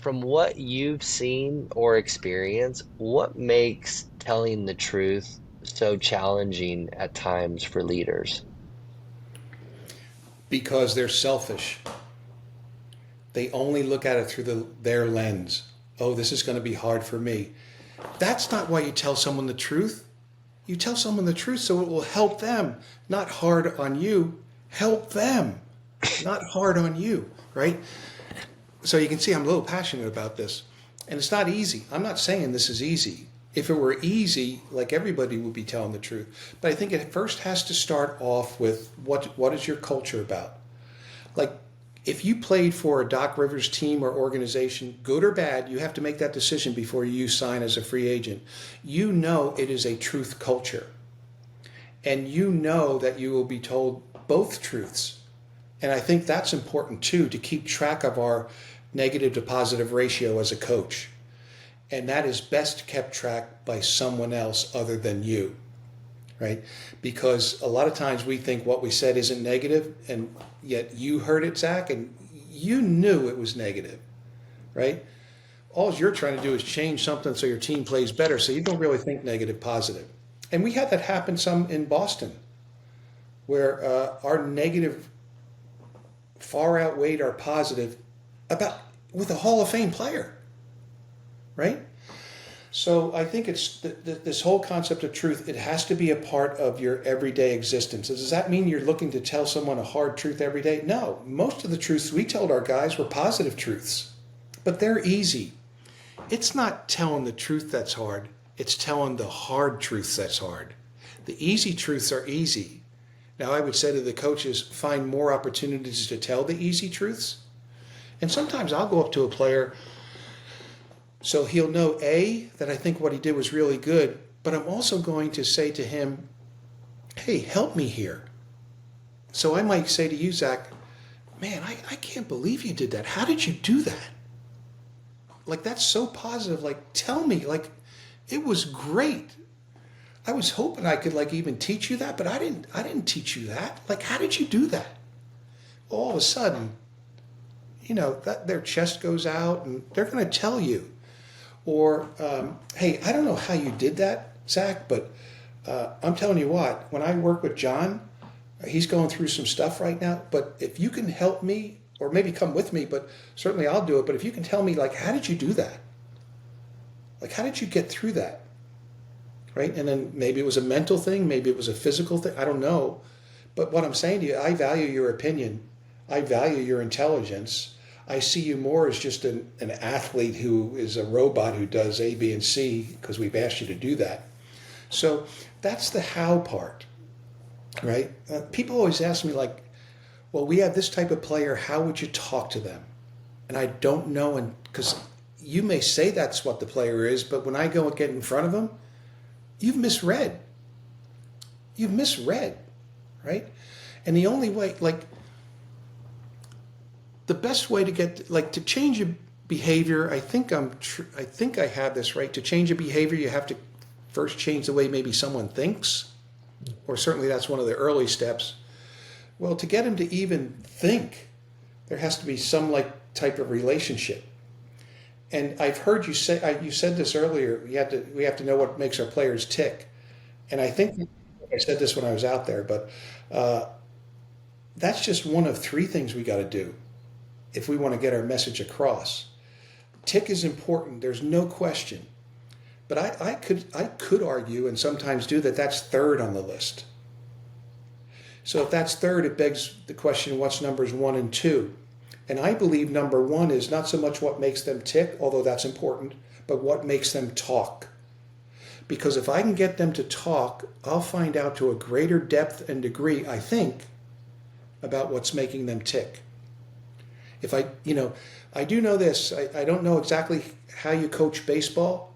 From what you've seen or experienced, what makes telling the truth so challenging at times for leaders? Because they're selfish. They only look at it through their lens. Oh, this is going to be hard for me. That's not why you tell someone the truth. You tell someone the truth so it will help them, not hard on you. Help them, not hard on you, right? So you can see I'm a little passionate about this. And it's not easy. I'm not saying this is easy. If it were easy, like everybody would be telling the truth. But I think it first has to start off with what is your culture about? Like if you played for a Doc Rivers team or organization, good or bad, you have to make that decision before you sign as a free agent. You know it is a truth culture. And you know that you will be told both truths. And I think that's important too, to keep track of our negative to positive ratio as a coach. And that is best kept track by someone else other than you, right? Because a lot of times we think what we said isn't negative, and yet you heard it, Zach, and you knew it was negative, right? All you're trying to do is change something so your team plays better, so you don't really think negative, positive. And we had that happen some in Boston, where our negative far outweighed our positive about with a Hall of Fame player, right? So I think it's this whole concept of truth. It has to be a part of your everyday existence. Does that mean you're looking to tell someone a hard truth every day? No. Most of the truths we told our guys were positive truths, but they're easy. It's not telling the truth that's hard. It's telling the hard truths that's hard. The easy truths are easy. Now I would say to the coaches, find more opportunities to tell the easy truths. And sometimes I'll go up to a player so he'll know, A, that I think what he did was really good, but I'm also going to say to him, hey, help me here. So I might say to you, Zach, man, I can't believe you did that. How did you do that? Like, that's so positive. Like, tell me, like, it was great. I was hoping I could like even teach you that, but I didn't teach you that. Like, how did you do that? All of a sudden, that their chest goes out and they're going to tell you. Or, hey, I don't know how you did that, Zach, but I'm telling you what, when I work with John, he's going through some stuff right now, but if you can help me, or maybe come with me, but certainly I'll do it, but if you can tell me, like, how did you do that? Like, how did you get through that? Right? And then maybe it was a mental thing, maybe it was a physical thing, I don't know. But what I'm saying to you, I value your opinion. I value your intelligence. I see you more as just an athlete who is a robot who does A, B, and C because we've asked you to do that. So that's the how part, right? People always ask me like, well, we have this type of player, how would you talk to them? And I don't know, and because you may say that's what the player is, but when I go and get in front of them, you've misread. You've misread, right? And the only way, like, the best way to get, like, to change your behavior, I think I have this right. To change a behavior, you have to first change the way maybe someone thinks, or certainly that's one of the early steps. Well, to get them to even think, there has to be some like type of relationship. And I've heard you say, you said this earlier, we have to know what makes our players tick. And I think I said this when I was out there, but that's just one of three things we got to do if we want to get our message across. Tick is important, there's no question. But I could argue, and sometimes do, that that's third on the list. So if that's third, it begs the question, what's numbers 1 and 2? And I believe number 1 is not so much what makes them tick, although that's important, but what makes them talk. Because if I can get them to talk, I'll find out to a greater depth and degree, I think, about what's making them tick. If I do know this, I don't know exactly how you coach baseball,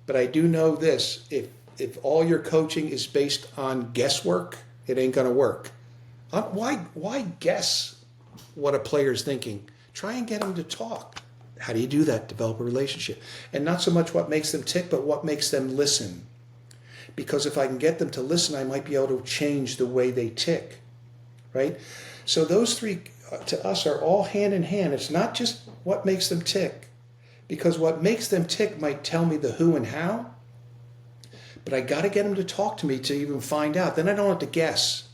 but I do know this, if all your coaching is based on guesswork, it ain't gonna work. Why guess what a player's thinking? Try and get them to talk. How do you do that? Develop a relationship. And not so much what makes them tick, but what makes them listen. Because if I can get them to listen, I might be able to change the way they tick, right? So those three to us are all hand in hand. It's not just what makes them tick, because what makes them tick might tell me the who and how, but I got to get them to talk to me to even find out. Then I don't have to guess.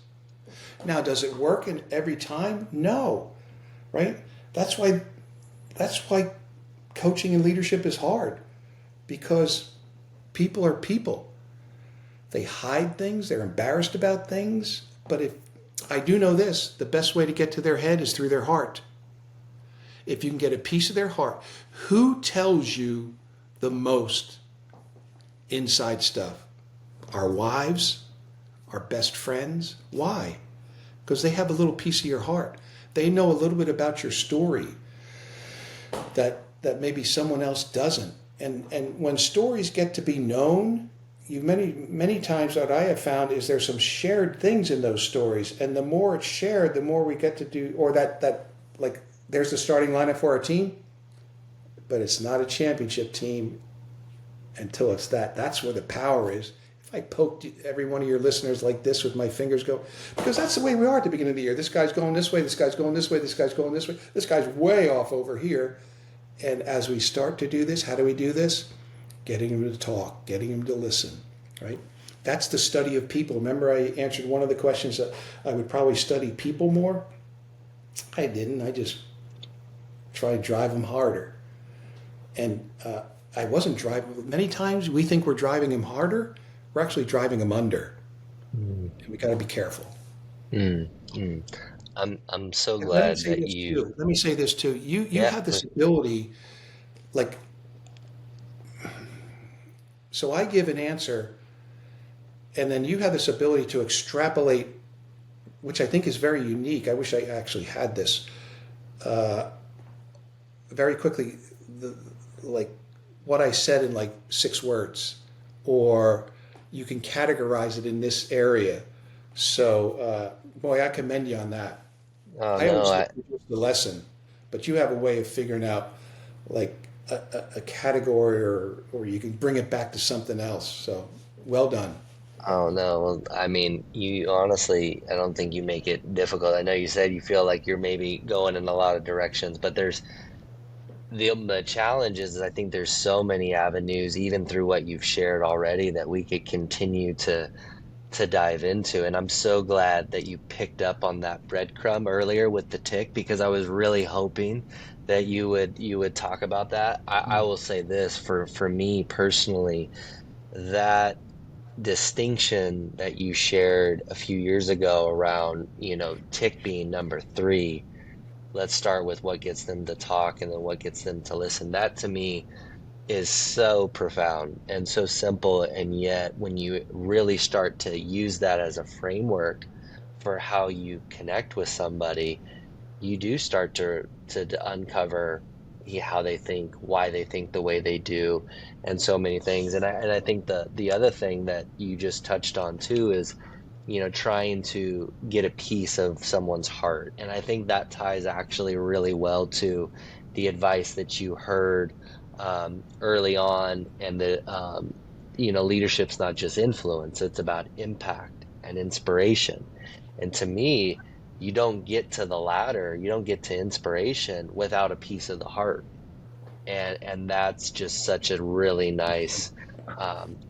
Now, does it work in every time? No, right? That's why coaching and leadership is hard, because People are people. They hide things, they're embarrassed about things, but if I do know this, the best way to get to their head is through their heart. If you can get a piece of their heart, who tells you the most inside stuff? Our wives, our best friends. Why? Because they have a little piece of your heart. They know a little bit about your story that maybe someone else doesn't. And when stories get to be known, you many times what I have found is there's some shared things in those stories, and the more it's shared, the more we get to do. Or that like there's the starting lineup for our team, but it's not a championship team until it's that. That's where the power is. If I poked every one of your listeners like this with my fingers, because that's the way we are at the beginning of the year. This guy's going this way, this guy's going this way, this guy's going this way, this guy's way off over here. And as we start to do this, how do we do this? Getting him to talk, getting him to listen, right? That's the study of people. Remember I answered one of the questions that I would probably study people more? I didn't. I just tried to drive them harder. And I wasn't driving. Many times we think we're driving him harder. We're actually driving him under. And we got to be careful. Mm, mm. I'm so And let me glad say that this you, too. Let me say this too. You yeah, have this ability, like, so I give an answer, and then you have this ability to extrapolate, which I think is very unique. I wish I actually had this. Very quickly, like what I said in like 6 words, or you can categorize it in this area. So, boy, I commend you on that. oh I no, always think it was the lesson, but you have a way of figuring out like a category, or you can bring it back to something else. So well done. oh no. Well, I mean, you honestly, I don't think you make it difficult. I know you said you feel like you're maybe going in a lot of directions, but there's the challenge is I think there's so many avenues, even through what you've shared already, that we could continue to dive into. And I'm so glad that you picked up on that breadcrumb earlier with the tick, because I was really hoping that you would talk about that. I will say this for me personally, that distinction that you shared a few years ago around, tick being number 3. Let's start with what gets them to talk and then what gets them to listen. That to me is so profound and so simple, and yet when you really start to use that as a framework for how you connect with somebody, you do start to uncover how they think, why they think the way they do, and so many things. And I think the other thing that you just touched on too is, trying to get a piece of someone's heart. And I think that ties actually really well to the advice that you heard early on, and leadership's not just influence, it's about impact and inspiration. And to me, you don't get to the latter, you don't get to inspiration without a piece of the heart. And that's just such a really nice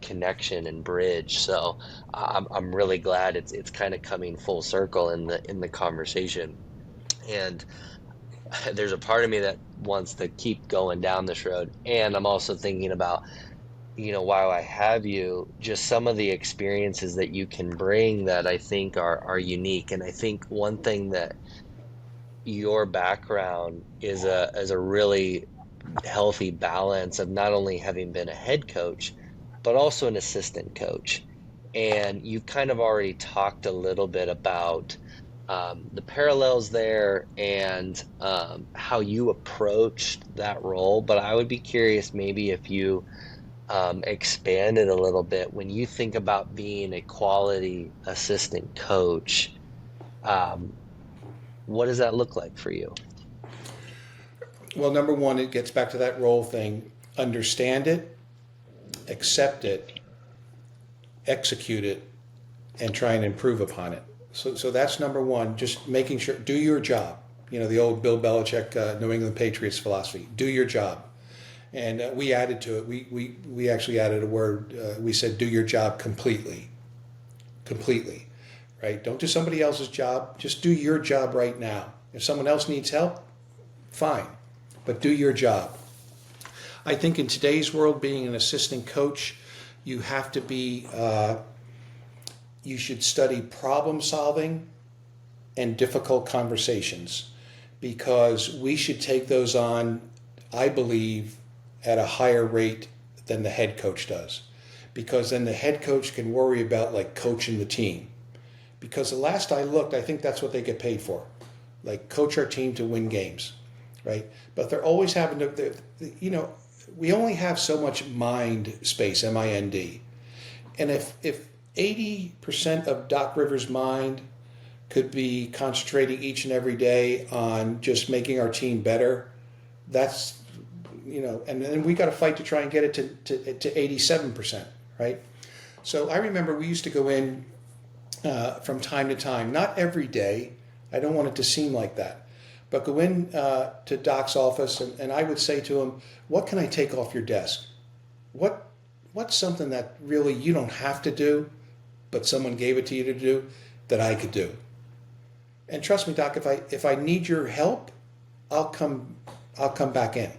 connection and bridge. So I'm really glad it's kind of coming full circle in the conversation. And there's a part of me that wants to keep going down this road. And I'm also thinking about, while I have you, just some of the experiences that you can bring that I think are unique. And I think one thing that your background is a really healthy balance of not only having been a head coach, but also an assistant coach. And you've kind of already talked a little bit about the parallels there, and how you approached that role. But I would be curious maybe if you expanded a little bit when you think about being a quality assistant coach. Um, what does that look like for you? Well, number one, it gets back to that role thing. Understand it, accept it, execute it, and try and improve upon it. So that's number one. Just making sure, do your job. The old Bill Belichick, New England Patriots philosophy. Do your job. And we added to it. We actually added a word. We said, do your job completely. Completely. Right? Don't do somebody else's job. Just do your job right now. If someone else needs help, fine. But do your job. I think in today's world, being an assistant coach, You have to be, you should study problem solving and difficult conversations, because we should take those on, I believe, at a higher rate than the head coach does. Because then the head coach can worry about like coaching the team. Because the last I looked, I think that's what they get paid for. Like, coach our team to win games, right? But they're always having to, you know, we only have so much mind space, M-I-N-D. And if 80% of Doc Rivers' mind could be concentrating each and every day on just making our team better, that's, you know, and then we got to fight to try and get it to 87%, right? So I remember we used to go in from time to time, not every day. I don't want it to seem like that, but go in to Doc's office, and I would say to him, what can I take off your desk? What's something that really you don't have to do, but someone gave it to you to do, that I could do? And trust me, Doc, if I need your help, I'll come back in,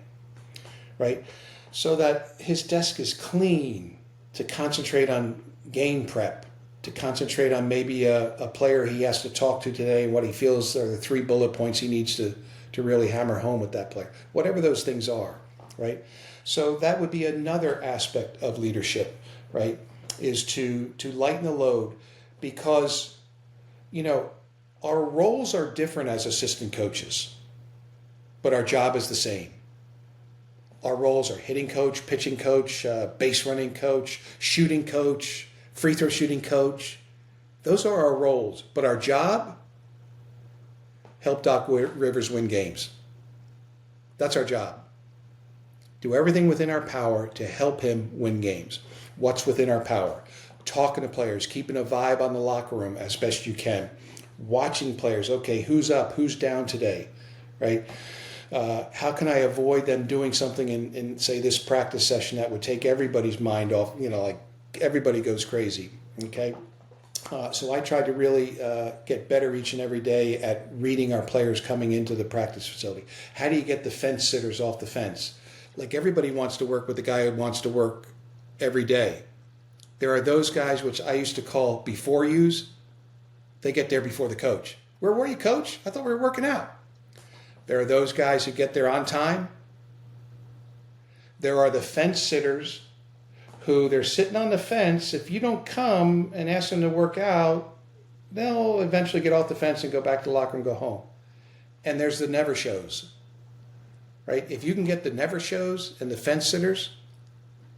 right? So that his desk is clean, to concentrate on game prep, to concentrate on maybe a player he has to talk to today and what he feels are the 3 bullet points he needs to really hammer home with that player, whatever those things are, right? So that would be another aspect of leadership, right, is to lighten the load, because, you know, our roles are different as assistant coaches, but our job is the same. Our roles are hitting coach, pitching coach, base running coach, shooting coach, free throw shooting coach. Those are our roles. But our job, help Doc Rivers win games. That's our job. Do everything within our power to help him win games. What's within our power? Talking to players, keeping a vibe on the locker room as best you can. Watching players, okay, who's up, who's down today, right? How can I avoid them doing something in, say, this practice session that would take everybody's mind off, you know, like everybody goes crazy, okay? So I try to really get better each and every day at reading our players coming into the practice facility. How do you get the fence sitters off the fence? Like, everybody wants to work with the guy who wants to work every day. There are those guys, which I used to call before yous. They get there before the coach. Where were you, coach? I thought we were working out. There are those guys who get there on time. There are the fence sitters who, they're sitting on the fence. If you don't come and ask them to work out, they'll eventually get off the fence and go back to the locker room and go home. And there's the never shows, right? If you can get the never shows and the fence sitters,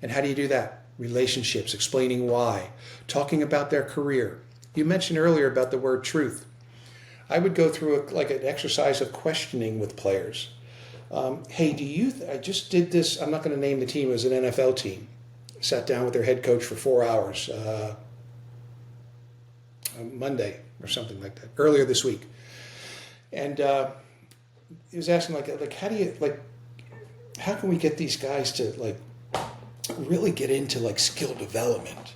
and how do you do that? Relationships, explaining why, talking about their career. You mentioned earlier about the word truth. I would go through like an exercise of questioning with players. Hey, I just did this, I'm not going to name the team, it was an NFL team. Sat down with their head coach for 4 hours, Monday or something like that, earlier this week. And he was asking like how can we get these guys to like really get into like skill development?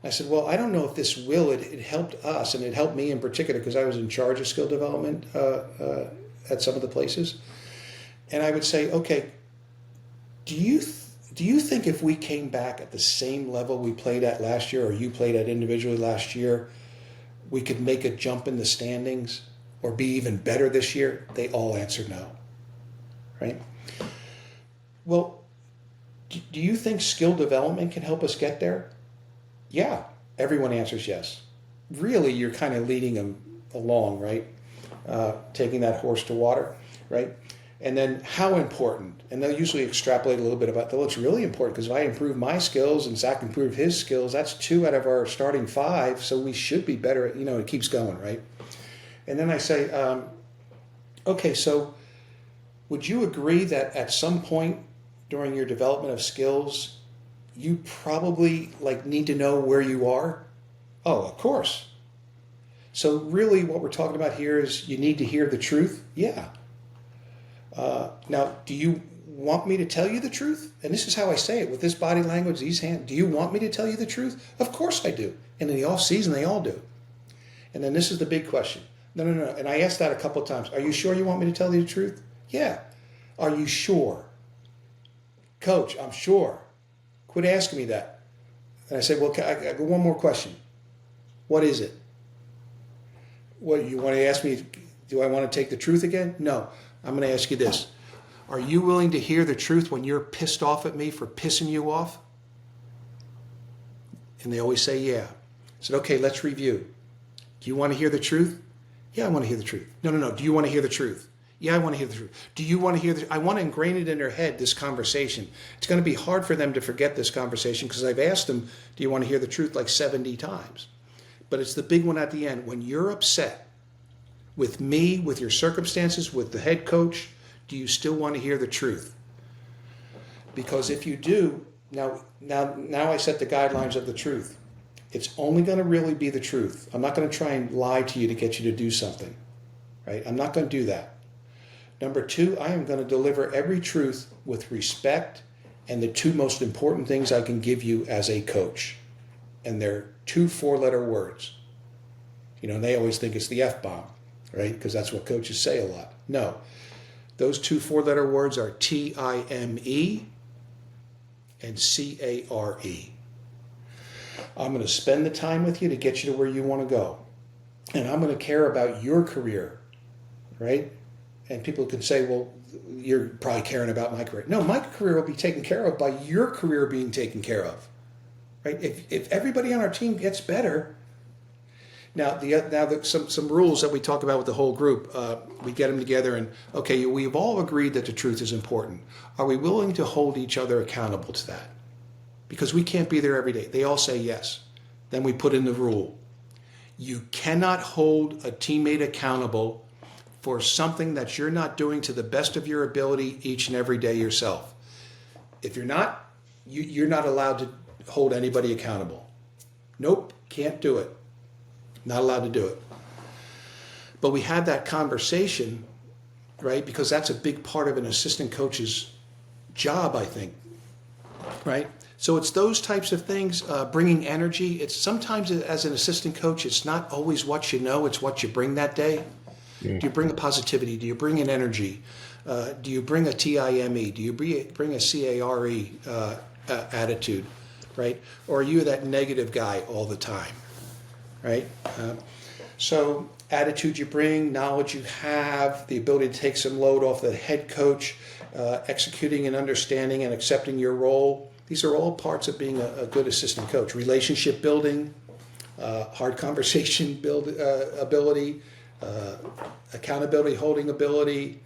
I said, well, I don't know if this will. It helped us, and it helped me in particular because I was in charge of skill development at some of the places. And I would say, okay, do you think if we came back at the same level we played at last year, or you played at individually last year, we could make a jump in the standings or be even better this year? They all answered no, right? Well, do you think skill development can help us get there? Yeah, everyone answers yes. Really, you're kind of leading them along, right? Taking that horse to water, right? And then how important? And they'll usually extrapolate a little bit about, well, it's really important because if I improve my skills and Zach improved his skills, that's 2 out of our starting 5, so we should be better. It keeps going, right? And then I say, okay, so would you agree that at some point during your development of skills, you probably need to know where you are? Oh, of course. So really what we're talking about here is you need to hear the truth? Yeah. Now, do you want me to tell you the truth? And this is how I say it with this body language, these hands. Do you want me to tell you the truth? Of course I do. And in the off season, they all do. And then this is the big question. No. And I asked that a couple of times. Are you sure you want me to tell you the truth? Yeah. Are you sure? Coach, I'm sure. Quit asking me that. And I said, well, I go, one more question. What is it? What, you want to ask me, do I want to take the truth again? No. I'm going to ask you this. Are you willing to hear the truth when you're pissed off at me for pissing you off? And they always say, yeah. I said, okay, let's review. Do you want to hear the truth? Yeah, I want to hear the truth. No, no, no. Do you want to hear the truth? Yeah, I want to hear the truth. Do you want to hear the I want to ingrain it in their head, this conversation. It's going to be hard for them to forget this conversation because I've asked them, do you want to hear the truth like 70 times? But it's the big one at the end. When you're upset with me, with your circumstances, with the head coach, do you still want to hear the truth? Because if you do, now I set the guidelines of the truth. It's only going to really be the truth. I'm not going to try and lie to you to get you to do something, right? I'm not going to do that. Number two, I am going to deliver every truth with respect and the two most important things I can give you as a coach. And they're 2 4-letter words. You know, and they always think it's the F-bomb, right? Because that's what coaches say a lot. No. Those 2 4-letter words are TIME and CARE. I'm going to spend the time with you to get you to where you want to go. And I'm going to care about your career, right? And people can say, well, you're probably caring about my career. No, my career will be taken care of by your career being taken care of, right? If everybody on our team gets better. Now, some rules that we talk about with the whole group, we get them together and, okay, we've all agreed that the truth is important. Are we willing to hold each other accountable to that? Because we can't be there every day. They all say yes. Then we put in the rule. You cannot hold a teammate accountable for something that you're not doing to the best of your ability each and every day yourself. If you're not, you're not allowed to hold anybody accountable. Nope, can't do it. Not allowed to do it. But we had that conversation, right? Because that's a big part of an assistant coach's job, I think, right? So it's those types of things, bringing energy. It's sometimes as an assistant coach, it's not always what you know, it's what you bring that day. Do you bring a positivity? Do you bring an energy? Do you bring a TIME? Do you bring a CARE attitude, right? Or are you that negative guy all the time, right? So attitude you bring, knowledge you have, the ability to take some load off the head coach, executing and understanding and accepting your role. These are all parts of being a good assistant coach. Relationship building, hard conversation ability, accountability, holding ability,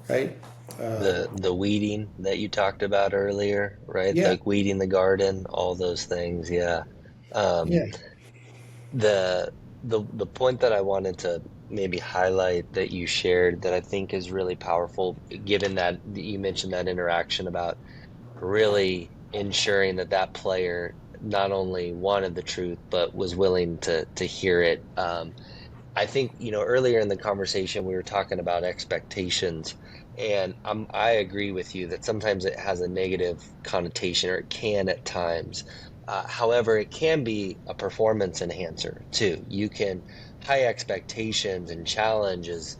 right? The weeding that you talked about earlier, right? Yeah, Like weeding the garden, all those things. Yeah. Um, yeah, the the point that I wanted to maybe highlight that you shared that I think is really powerful, given that you mentioned that interaction about really ensuring that that player not only wanted the truth but was willing to hear it. I think, earlier in the conversation we were talking about expectations, and I agree with you that sometimes it has a negative connotation, or it can at times. However, it can be a performance enhancer too. You can high expectations and challenge is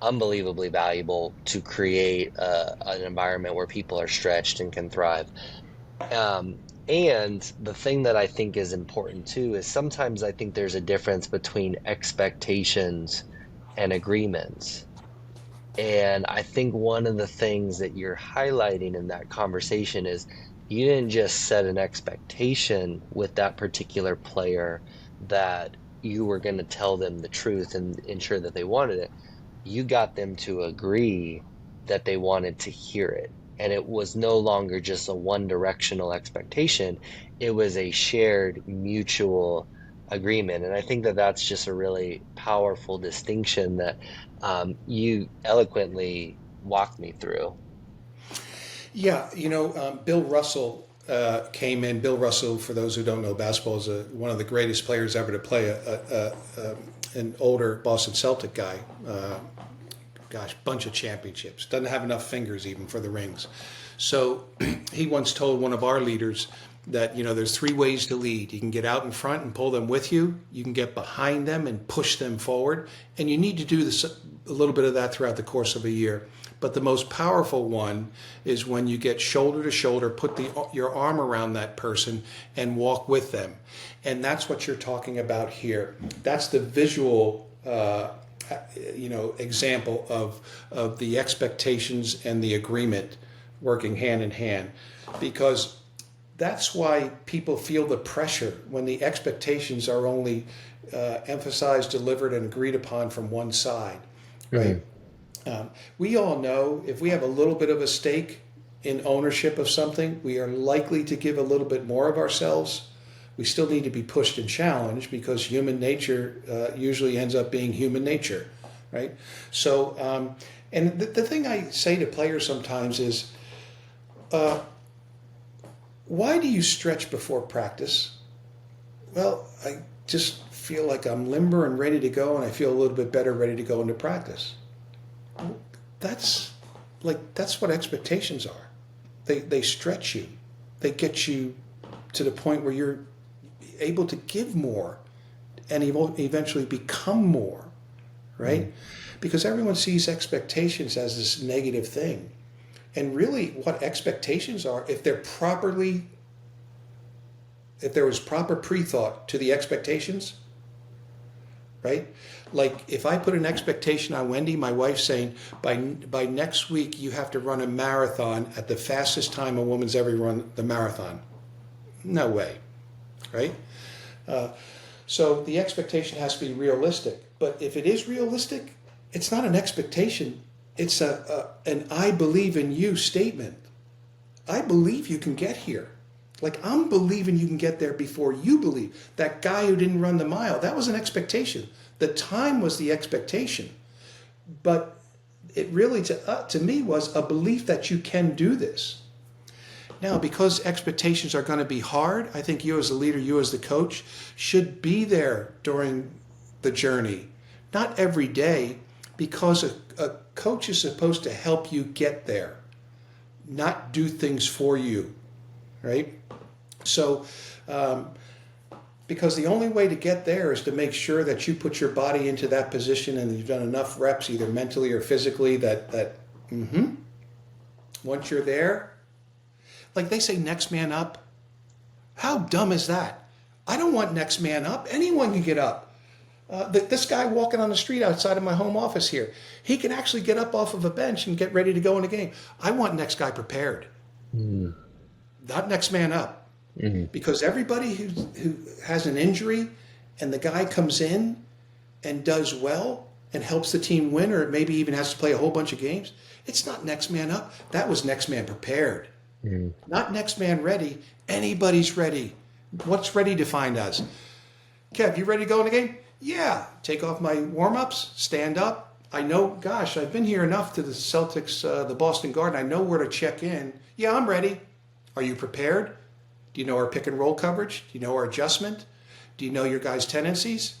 unbelievably valuable to create an environment where people are stretched and can thrive. Um, and the thing that I think is important too is sometimes I think there's a difference between expectations and agreements. And I think one of the things that you're highlighting in that conversation is you didn't just set an expectation with that particular player that you were going to tell them the truth and ensure that they wanted it. You got them to agree that they wanted to hear it. And it was no longer just a one directional expectation, it was a shared mutual agreement. And I think that that's just a really powerful distinction that you eloquently walked me through. yeah. Bill Russell came in. Bill Russell, for those who don't know basketball, is one of the greatest players ever to play. An older Boston Celtic guy. Bunch of championships. Doesn't have enough fingers even for the rings. So he once told one of our leaders that, there's 3 ways to lead. You can get out in front and pull them with you. You can get behind them and push them forward. And you need to do a little bit of that throughout the course of a year. But the most powerful one is when you get shoulder to shoulder, put your arm around that person and walk with them. And that's what you're talking about here. That's the visual example of the expectations and the agreement working hand in hand, because that's why people feel the pressure when the expectations are only emphasized, delivered, and agreed upon from one side, right? We all know if we have a little bit of a stake in ownership of something, we are likely to give a little bit more of ourselves. We still need to be pushed and challenged because human nature usually ends up being human nature, right? So, and the thing I say to players sometimes is, why do you stretch before practice? Well, I just feel like I'm limber and ready to go, and I feel a little bit better ready to go into practice. That's what expectations are. They stretch you. They get you to the point where you're able to give more and eventually become more, right? Because everyone sees expectations as this negative thing. And really what expectations are, if there was proper pre-thought to the expectations, right? Like if I put an expectation on Wendy, my wife, saying by next week you have to run a marathon at the fastest time a woman's ever run the marathon. No way, right? So the expectation has to be realistic. But if it is realistic, it's not an expectation. It's an I believe in you statement. I believe you can get here. Like I'm believing you can get there before you believe. That guy who didn't run the mile, that was an expectation. The time was the expectation. But it really, to me, was a belief that you can do this. Now, because expectations are going to be hard, I think you as a leader, you as the coach, should be there during the journey. Not every day, because a coach is supposed to help you get there, not do things for you, right? So, because the only way to get there is to make sure that you put your body into that position and you've done enough reps, either mentally or physically, that once you're there, like they say, next man up. How dumb is that? I don't want next man up. Anyone can get up. This guy walking on the street outside of my home office here, he can actually get up off of a bench and get ready to go in a game. I want next guy prepared, not next man up. Because everybody who has an injury and the guy comes in and does well and helps the team win, or maybe even has to play a whole bunch of games, it's not next man up. That was next man prepared. Not next man ready. Anybody's ready. What's ready defined as? Kev, you ready to go in the game? Yeah. Take off my warm-ups, stand up. I know, gosh, I've been here enough to the Celtics, the Boston Garden. I know where to check in. Yeah, I'm ready. Are you prepared? Do you know our pick and roll coverage? Do you know our adjustment? Do you know your guys' tendencies?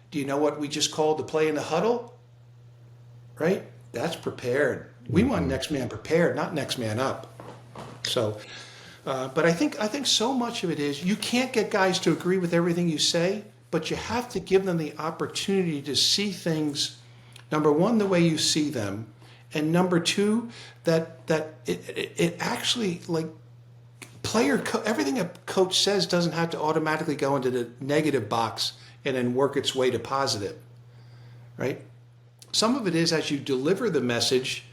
Do you know what we just called the play in the huddle? Right? That's prepared. We want next man prepared, not next man up. So, but I think so much of it is you can't get guys to agree with everything you say, but you have to give them the opportunity to see things, number one, the way you see them, and number two, that it actually, like, everything a coach says doesn't have to automatically go into the negative box and then work its way to positive, right? Some of it is as you deliver the message,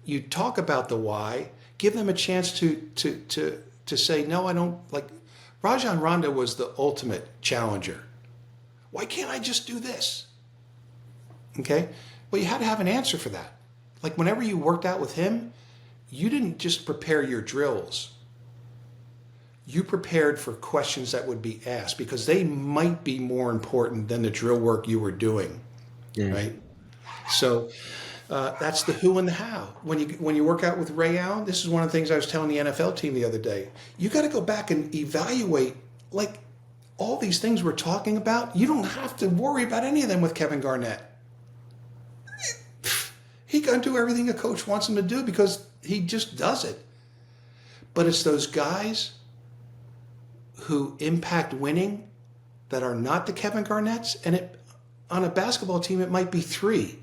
you talk about the why, give them a chance to say, no, I don't, like, Rajon Rondo was the ultimate challenger. Why can't I just do this? Okay? Well, you had to have an answer for that. Like, whenever you worked out with him, you didn't just prepare your drills. You prepared for questions that would be asked because they might be more important than the drill work you were doing, right? So that's the who and the how. When you work out with Ray Allen, this is one of the things I was telling the NFL team the other day. You got to go back and evaluate, like, all these things we're talking about. You don't have to worry about any of them with Kevin Garnett. He can do everything a coach wants him to do because he just does it. But it's those guys who impact winning that are not the Kevin Garnetts, and on a basketball team it might be three.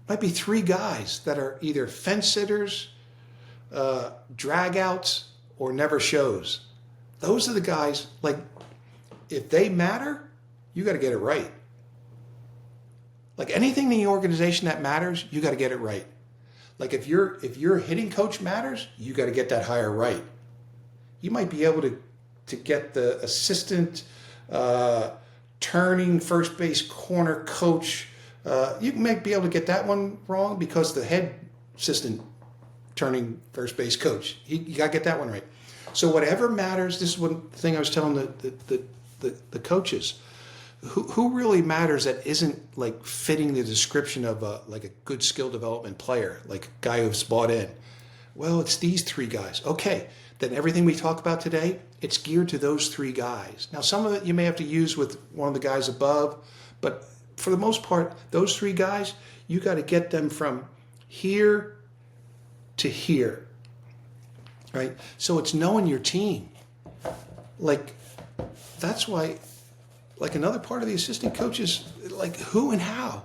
Might be three guys that are either fence sitters, dragouts, or never shows. Those are the guys, like, if they matter, you got to get it right. Like anything in the organization that matters, you got to get it right. Like if your hitting coach matters, you got to get that hire right. You might be able to get the assistant turning first base corner coach. You might be able to get that one wrong because the head assistant turning first base coach. You got to get that one right. So whatever matters, this is one thing I was telling the coaches. Who really matters that isn't like fitting the description of like a good skill development player, like a guy who's bought in? Well, it's these three guys. Okay, then everything we talk about today, it's geared to those three guys. Now, some of it you may have to use with one of the guys above, but for the most part, those three guys, you got to get them from here to here, right? So it's knowing your team. Like, that's why, like another part of the assistant coaches, like who and how,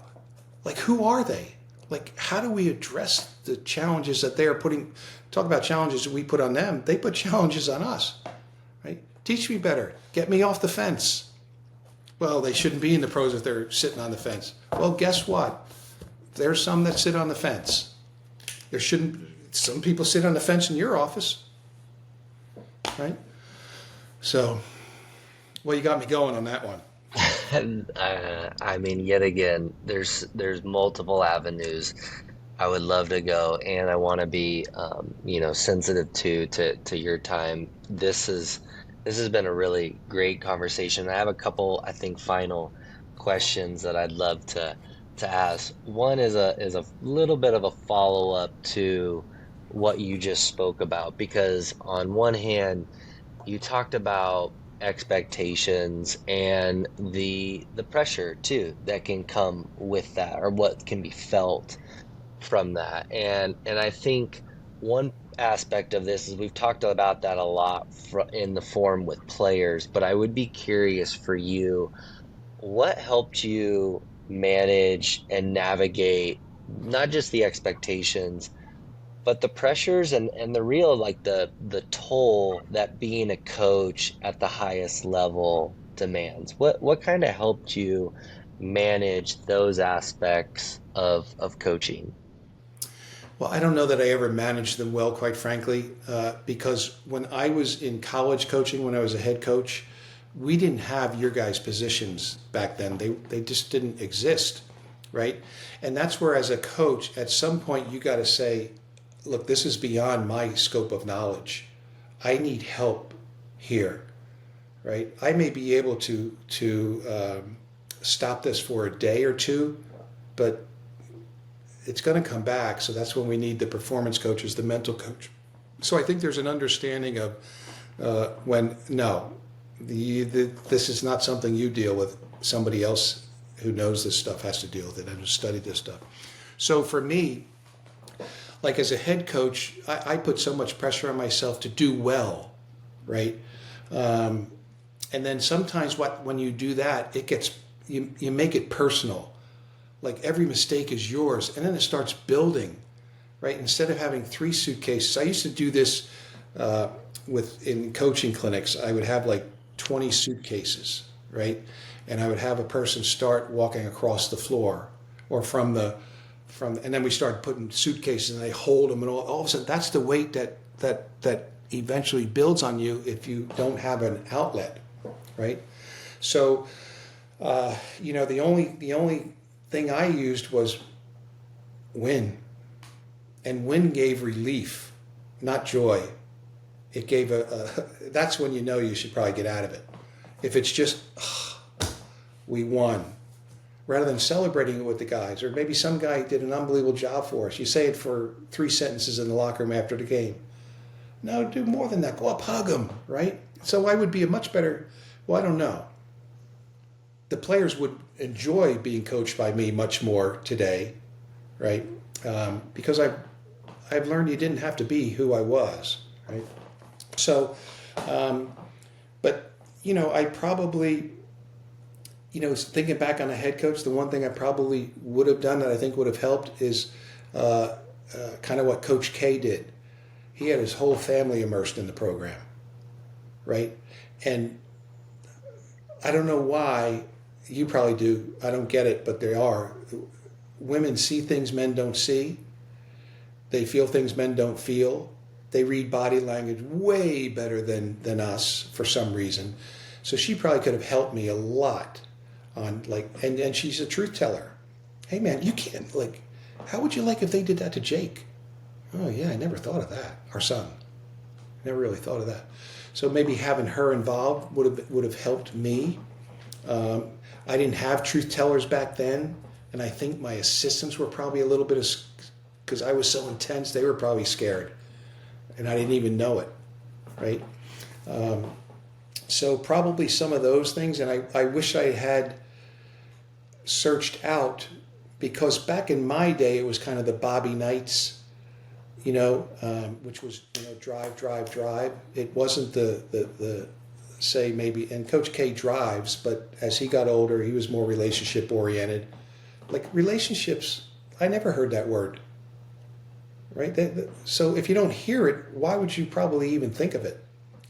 like who are they? Like how do we address the challenges that they are putting, talk about challenges we put on them, they put challenges on us, right? Teach me better, get me off the fence. Well, they shouldn't be in the pros if they're sitting on the fence. Well, guess what? There's some that sit on the fence. There shouldn't, some people sit on the fence in your office, right? So, well, you got me going on that one. I mean, yet again, there's multiple avenues I would love to go, and I want to be, sensitive to your time. This has been a really great conversation. I have a couple, I think, final questions that I'd love to ask. One is a little bit of a follow up to what you just spoke about, because on one hand, you talked about expectations and the pressure too that can come with that, or what can be felt from that. And I think one aspect of this is we've talked about that a lot in the form with players, but I would be curious for you, what helped you manage and navigate not just the expectations but the pressures and the real, like the toll that being a coach at the highest level demands. What kind of helped you manage those aspects of coaching? Well, I don't know that I ever managed them well, quite frankly, because when I was in college coaching, when I was a head coach, we didn't have your guys' positions back then. They just didn't exist, right? And that's where, as a coach, at some point you got to say, look, this is beyond my scope of knowledge. I need help here, right? I may be able to stop this for a day or two, but it's going to come back. So that's when we need the performance coaches, the mental coach. So I think there's an understanding of when, no, this is not something you deal with. Somebody else who knows this stuff has to deal with it and has studied this stuff. So for me, like as a head coach, I put so much pressure on myself to do well, right? And then sometimes when you do that, it gets, you make it personal. Like every mistake is yours, and then it starts building, right? Instead of having 3 suitcases, I used to do this in coaching clinics. I would have like 20 suitcases, right? And I would have a person start walking across the floor, or and then we start putting suitcases, and they hold them, and all of a sudden that's the weight that eventually builds on you if you don't have an outlet, right? So, the only thing I used was win, and win gave relief, not joy. It gave that's when you know you should probably get out of it. If it's just, we won, rather than celebrating it with the guys, or maybe some guy did an unbelievable job for us. You say it for 3 sentences in the locker room after the game. No, do more than that. Go up, hug them, right? So I would be a much better, well, I don't know. The players would enjoy being coached by me much more today, right? Because I've learned you didn't have to be who I was, right? So, but, I probably, thinking back on a head coach, the one thing I probably would have done that I think would have helped is kind of what Coach K did. He had his whole family immersed in the program, right? And I don't know why, you probably do, I don't get it, but they are. Women see things men don't see, they feel things men don't feel, they read body language way better than us for some reason. So she probably could have helped me a lot on and she's a truth teller. Hey man, you can't how would you like if they did that to Jake? Oh yeah, I never thought of that. Our son. Never really thought of that. So maybe having her involved would have helped me. I didn't have truth tellers back then, and I think my assistants were probably a little bit of, because I was so intense, they were probably scared, and I didn't even know it, right? So probably some of those things, and I wish I had searched out, because back in my day it was kind of the Bobby Knights, which was drive, drive, drive. It wasn't the say maybe, and Coach K drives, but as he got older, he was more relationship oriented. Like relationships, I never heard that word, right? So if you don't hear it, why would you probably even think of it,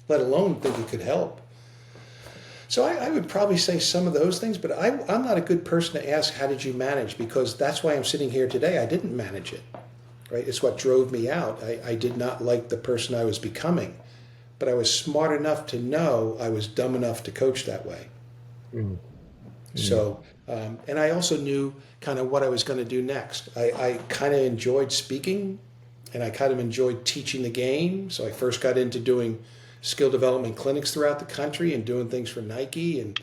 let alone think it could help? So I would probably say some of those things, but I'm not a good person to ask, how did you manage? Because that's why I'm sitting here today. I didn't manage it, right? It's what drove me out. I did not like the person I was becoming, but I was smart enough to know I was dumb enough to coach that way. Mm. So, and I also knew kind of what I was going to do next. I kind of enjoyed speaking, and I kind of enjoyed teaching the game. So I first got into doing skill development clinics throughout the country and doing things for Nike, and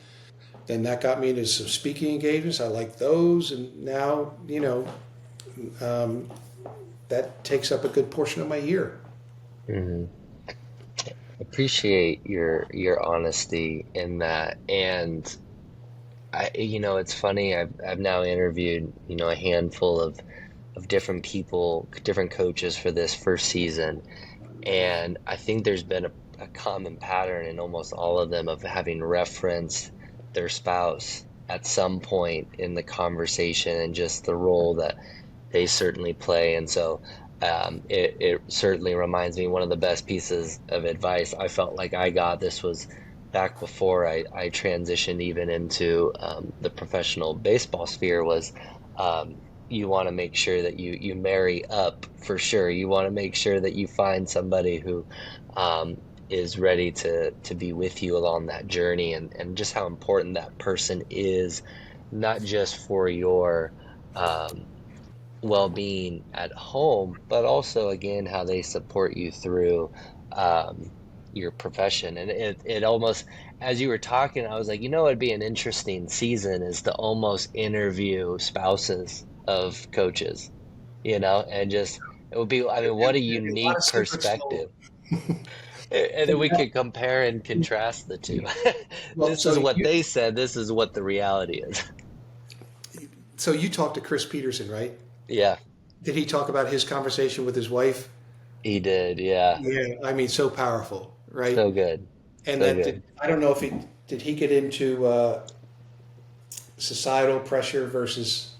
then that got me into some speaking engagements. I like those, and now that takes up a good portion of my year. Mm-hmm. Appreciate your honesty in that. And it's funny, I've now interviewed a handful of different people, different coaches for this first season, and I think there's been a common pattern in almost all of them of having referenced their spouse at some point in the conversation, and just the role that they certainly play. And so it certainly reminds me, one of the best pieces of advice I felt like I got, this was back before I transitioned even into the professional baseball sphere, was you want to make sure that you marry up for sure. You want to make sure that you find somebody who is ready to be with you along that journey, and just how important that person is, not just for your well-being at home, but also again how they support you through your profession. And it almost, as you were talking, I was like, it'd be an interesting season is to almost interview spouses of coaches, and just, it would be, I mean, what a A lot of unique secrets perspective. And then we could compare and contrast the two. Well, This is what they said, this is what the reality is. so you talked to Chris Peterson, right? Yeah, Did he talk about his conversation with his wife? he did. Yeah. Yeah, I mean, so powerful, right? So good. And So that good. I don't know if did he get into societal pressure versus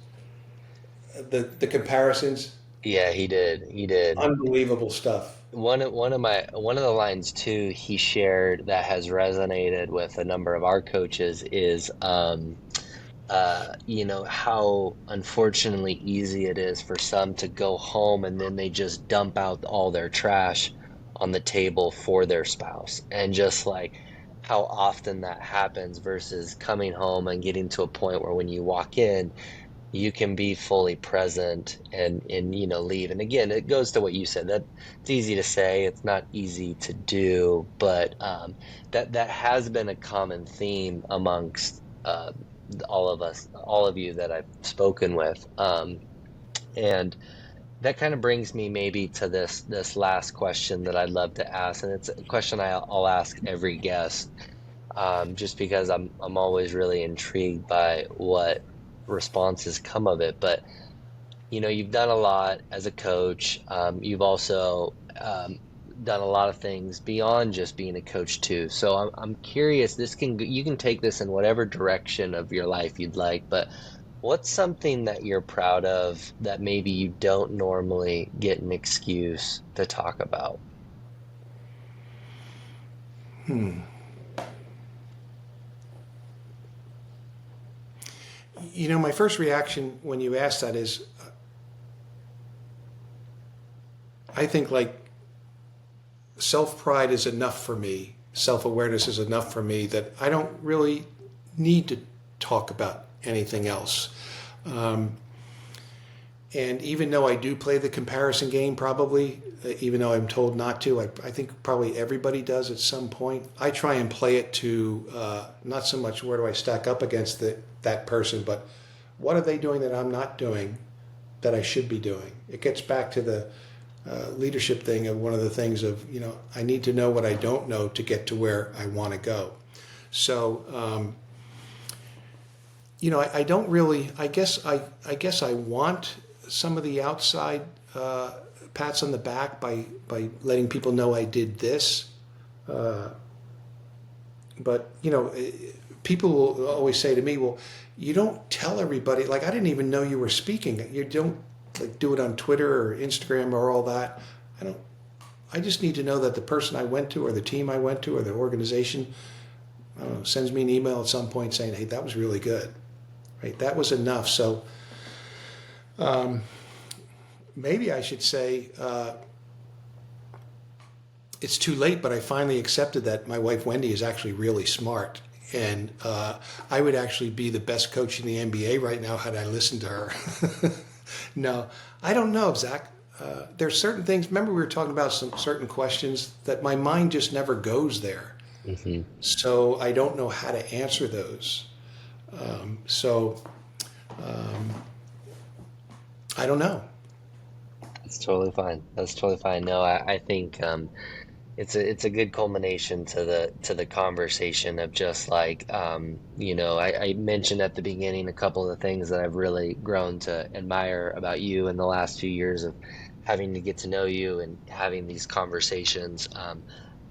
the comparisons? Yeah, he did. He did. Unbelievable stuff. One of the lines too he shared that has resonated with a number of our coaches is how unfortunately easy it is for some to go home and then they just dump out all their trash on the table for their spouse, and just like how often that happens versus coming home and getting to a point where when you walk in you can be fully present and leave. And again, it goes to what you said, that it's easy to say, it's not easy to do, but that has been a common theme amongst all of us, all of you that I've spoken with. And that kind of brings me maybe to this last question that I'd love to ask, and it's a question I'll ask every guest, just because I'm always really intrigued by what responses come of it. But you've done a lot as a coach. You've also done a lot of things beyond just being a coach too. So I'm curious, you can take this in whatever direction of your life you'd like, but what's something that you're proud of that maybe you don't normally get an excuse to talk about? You know, my first reaction when you ask that is, I think like self pride is enough for me, self awareness is enough for me that I don't really need to talk about anything else. Um, and even though I do play the comparison game, probably, even though I'm told not to, I think probably everybody does at some point. I try and play it to not so much where do I stack up against that person, but what are they doing that I'm not doing that I should be doing? It gets back to the leadership thing of one of the things of, you know, I need to know what I don't know to get to where I want to go. So, you know, I don't really, I guess I want some of the outside pats on the back by letting people know I did this. Uh, but, you know, people will always say to me, well, you don't tell everybody, like, I didn't even know you were speaking. You don't like do it on Twitter or Instagram or all that. I don't, I just need to know that the person I went to or the team I went to or the organization, I don't know, sends me an email at some point saying, hey, that was really good, right? That was enough. So um, maybe I should say it's too late, but I finally accepted that my wife Wendy is actually really smart. And I would actually be the best coach in the NBA right now had I listened to her. No, I don't know, Zach. There's certain things. Remember, we were talking about some certain questions that my mind just never goes there. Hmm. So I don't know how to answer those. So I don't know. That's totally fine. That's totally fine. No, I think it's a good culmination to the conversation of just like I mentioned at the beginning a couple of the things that I've really grown to admire about you in the last few years of having to get to know you and having these conversations.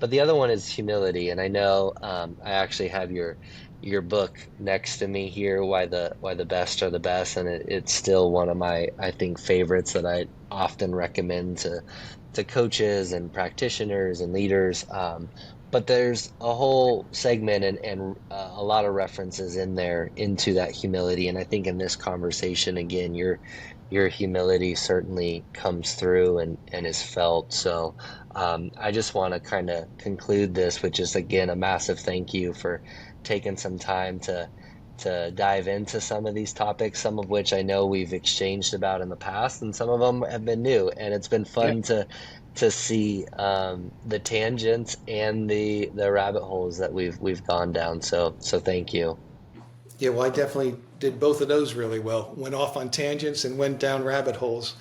But the other one is humility, and I know I actually have your book next to me here, why the best are the best, and it's still one of my I think favorites that I often recommend to coaches and practitioners and leaders. But there's a whole segment and a lot of references in there into that humility. And I think in this conversation, again, your humility certainly comes through and is felt. So I just want to kind of conclude this with just, again, a massive thank you for taking some time to dive into some of these topics, some of which I know we've exchanged about in the past, and some of them have been new. And it's been Yeah. fun to see the tangents and the rabbit holes that we've gone down. So thank you. Yeah, well, I definitely did both of those really well. Went off on tangents and went down rabbit holes.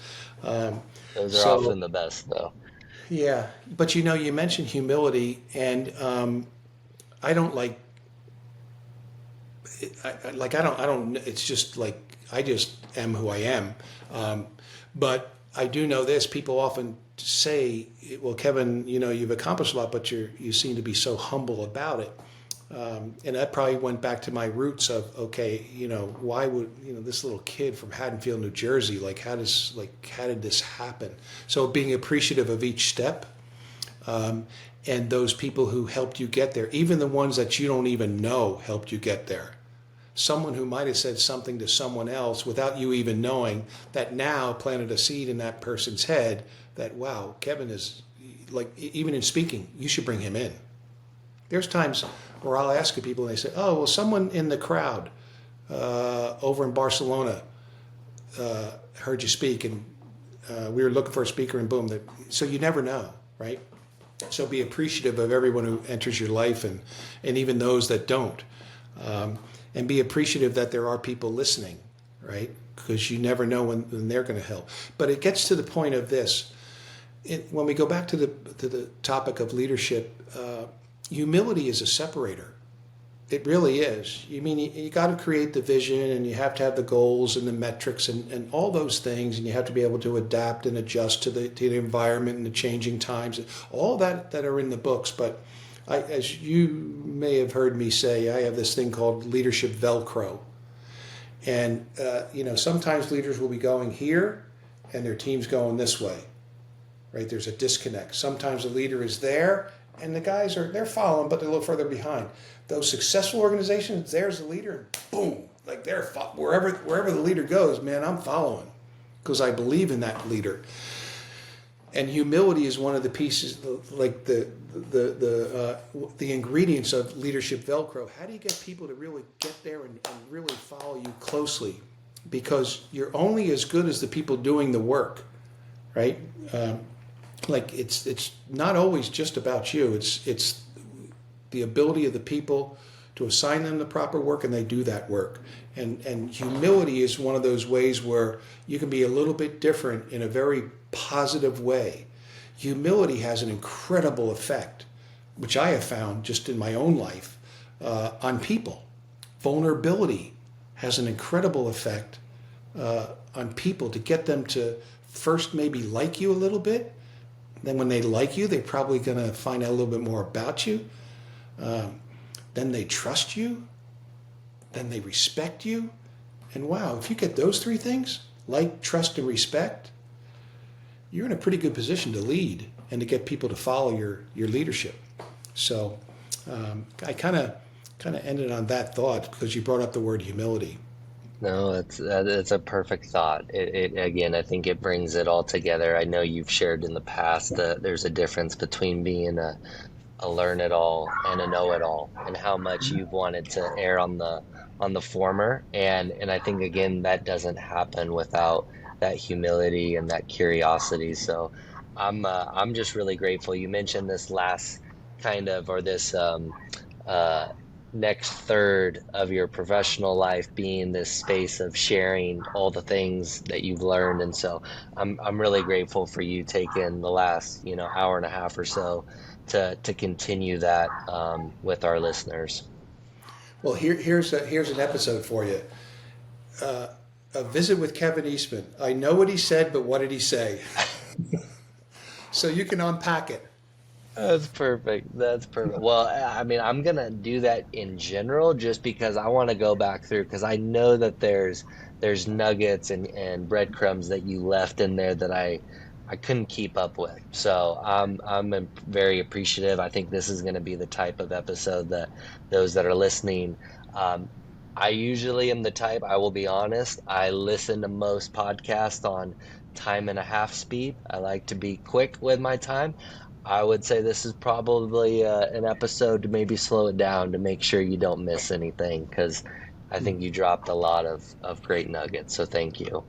Um, Those are so often the best, though. yeah, but you know, you mentioned humility, and I don't like, I don't. It's just like I just am who I am. Um, but I do know this. People often say, "Well, Kevin, you know, you've accomplished a lot, but you seem to be so humble about it." And that probably went back to my roots of, okay, you know, why would, you know, this little kid from Haddonfield, New Jersey, how did this happen? So being appreciative of each step, and those people who helped you get there, even the ones that you don't even know helped you get there. Someone who might have said something to someone else without you even knowing that now planted a seed in that person's head that, wow, Kevin is like, even in speaking, you should bring him in. There's times where I'll ask people and they say, oh, well, someone in the crowd over in Barcelona heard you speak and we were looking for a speaker and boom. So you never know, right? So be appreciative of everyone who enters your life and even those that don't. And be appreciative that there are people listening, right? Because you never know when they're going to help. But it gets to the point of this. When we go back to the topic of leadership, humility is a separator. It really is. You mean you got to create the vision, and you have to have the goals and the metrics and all those things, and you have to be able to adapt and adjust to the environment and the changing times, all that are in the books. But as you may have heard me say, I have this thing called leadership Velcro, and sometimes leaders will be going here, and their team's going this way. Right? There's a disconnect. Sometimes the leader is there, and the guys they're following, but they're a little further behind. Those successful organizations, there's the leader, boom, like they're wherever the leader goes, man, I'm following because I believe in that leader. And humility is one of the pieces, like the ingredients of leadership Velcro. How do you get people to really get there and really follow you closely? Because you're only as good as the people doing the work, right? Like it's not always just about you. It's the ability of the people to assign them the proper work, and they do that work. And humility is one of those ways where you can be a little bit different in a very positive way. Humility has an incredible effect, which I have found just in my own life, on people. Vulnerability has an incredible effect on people to get them to first maybe like you a little bit. Then when they like you, they're probably going to find out a little bit more about you. Then they trust you. Then they respect you. And wow, if you get those three things, like, trust, and respect, you're in a pretty good position to lead and to get people to follow your leadership. So I kind of ended on that thought because you brought up the word humility. No, it's a perfect thought. Again, I think it brings it all together. I know you've shared in the past that there's a difference between being a learn it all and a know it all, and how much you've wanted to err on the former. And I think again that doesn't happen without that humility and that curiosity. So I'm just really grateful. You mentioned this last kind of, or this uh, next third of your professional life being this space of sharing all the things that you've learned. And so I'm really grateful for you taking the last, hour and a half or so to continue that with our listeners. Well, here's an episode for you. A visit with Kevin Eastman. I know what he said, but what did he say? So you can unpack it. That's perfect. That's perfect. Well, I mean, I'm gonna do that in general just because I want to go back through, because I know that there's nuggets and breadcrumbs that you left in there that I couldn't keep up with. So I'm very appreciative. I think this is gonna be the type of episode that those that are listening. Um, I usually am the type, I will be honest, I listen to most podcasts on time and a half speed. I like to be quick with my time. I would say this is probably an episode to maybe slow it down to make sure you don't miss anything, because I think you dropped a lot of great nuggets. So thank you.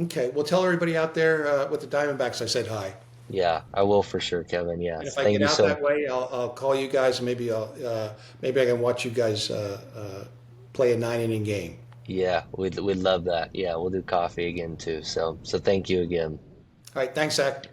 Okay. Well, tell everybody out there with the Diamondbacks I said hi. Yeah, I will for sure, Kevin. And if Yes. I Thank get you out so that way, I'll call you guys, and maybe I can watch you guys play a 9 inning game. Yeah, we'd love that. Yeah, we'll do coffee again too. So thank you again. All right. Thanks, Zach.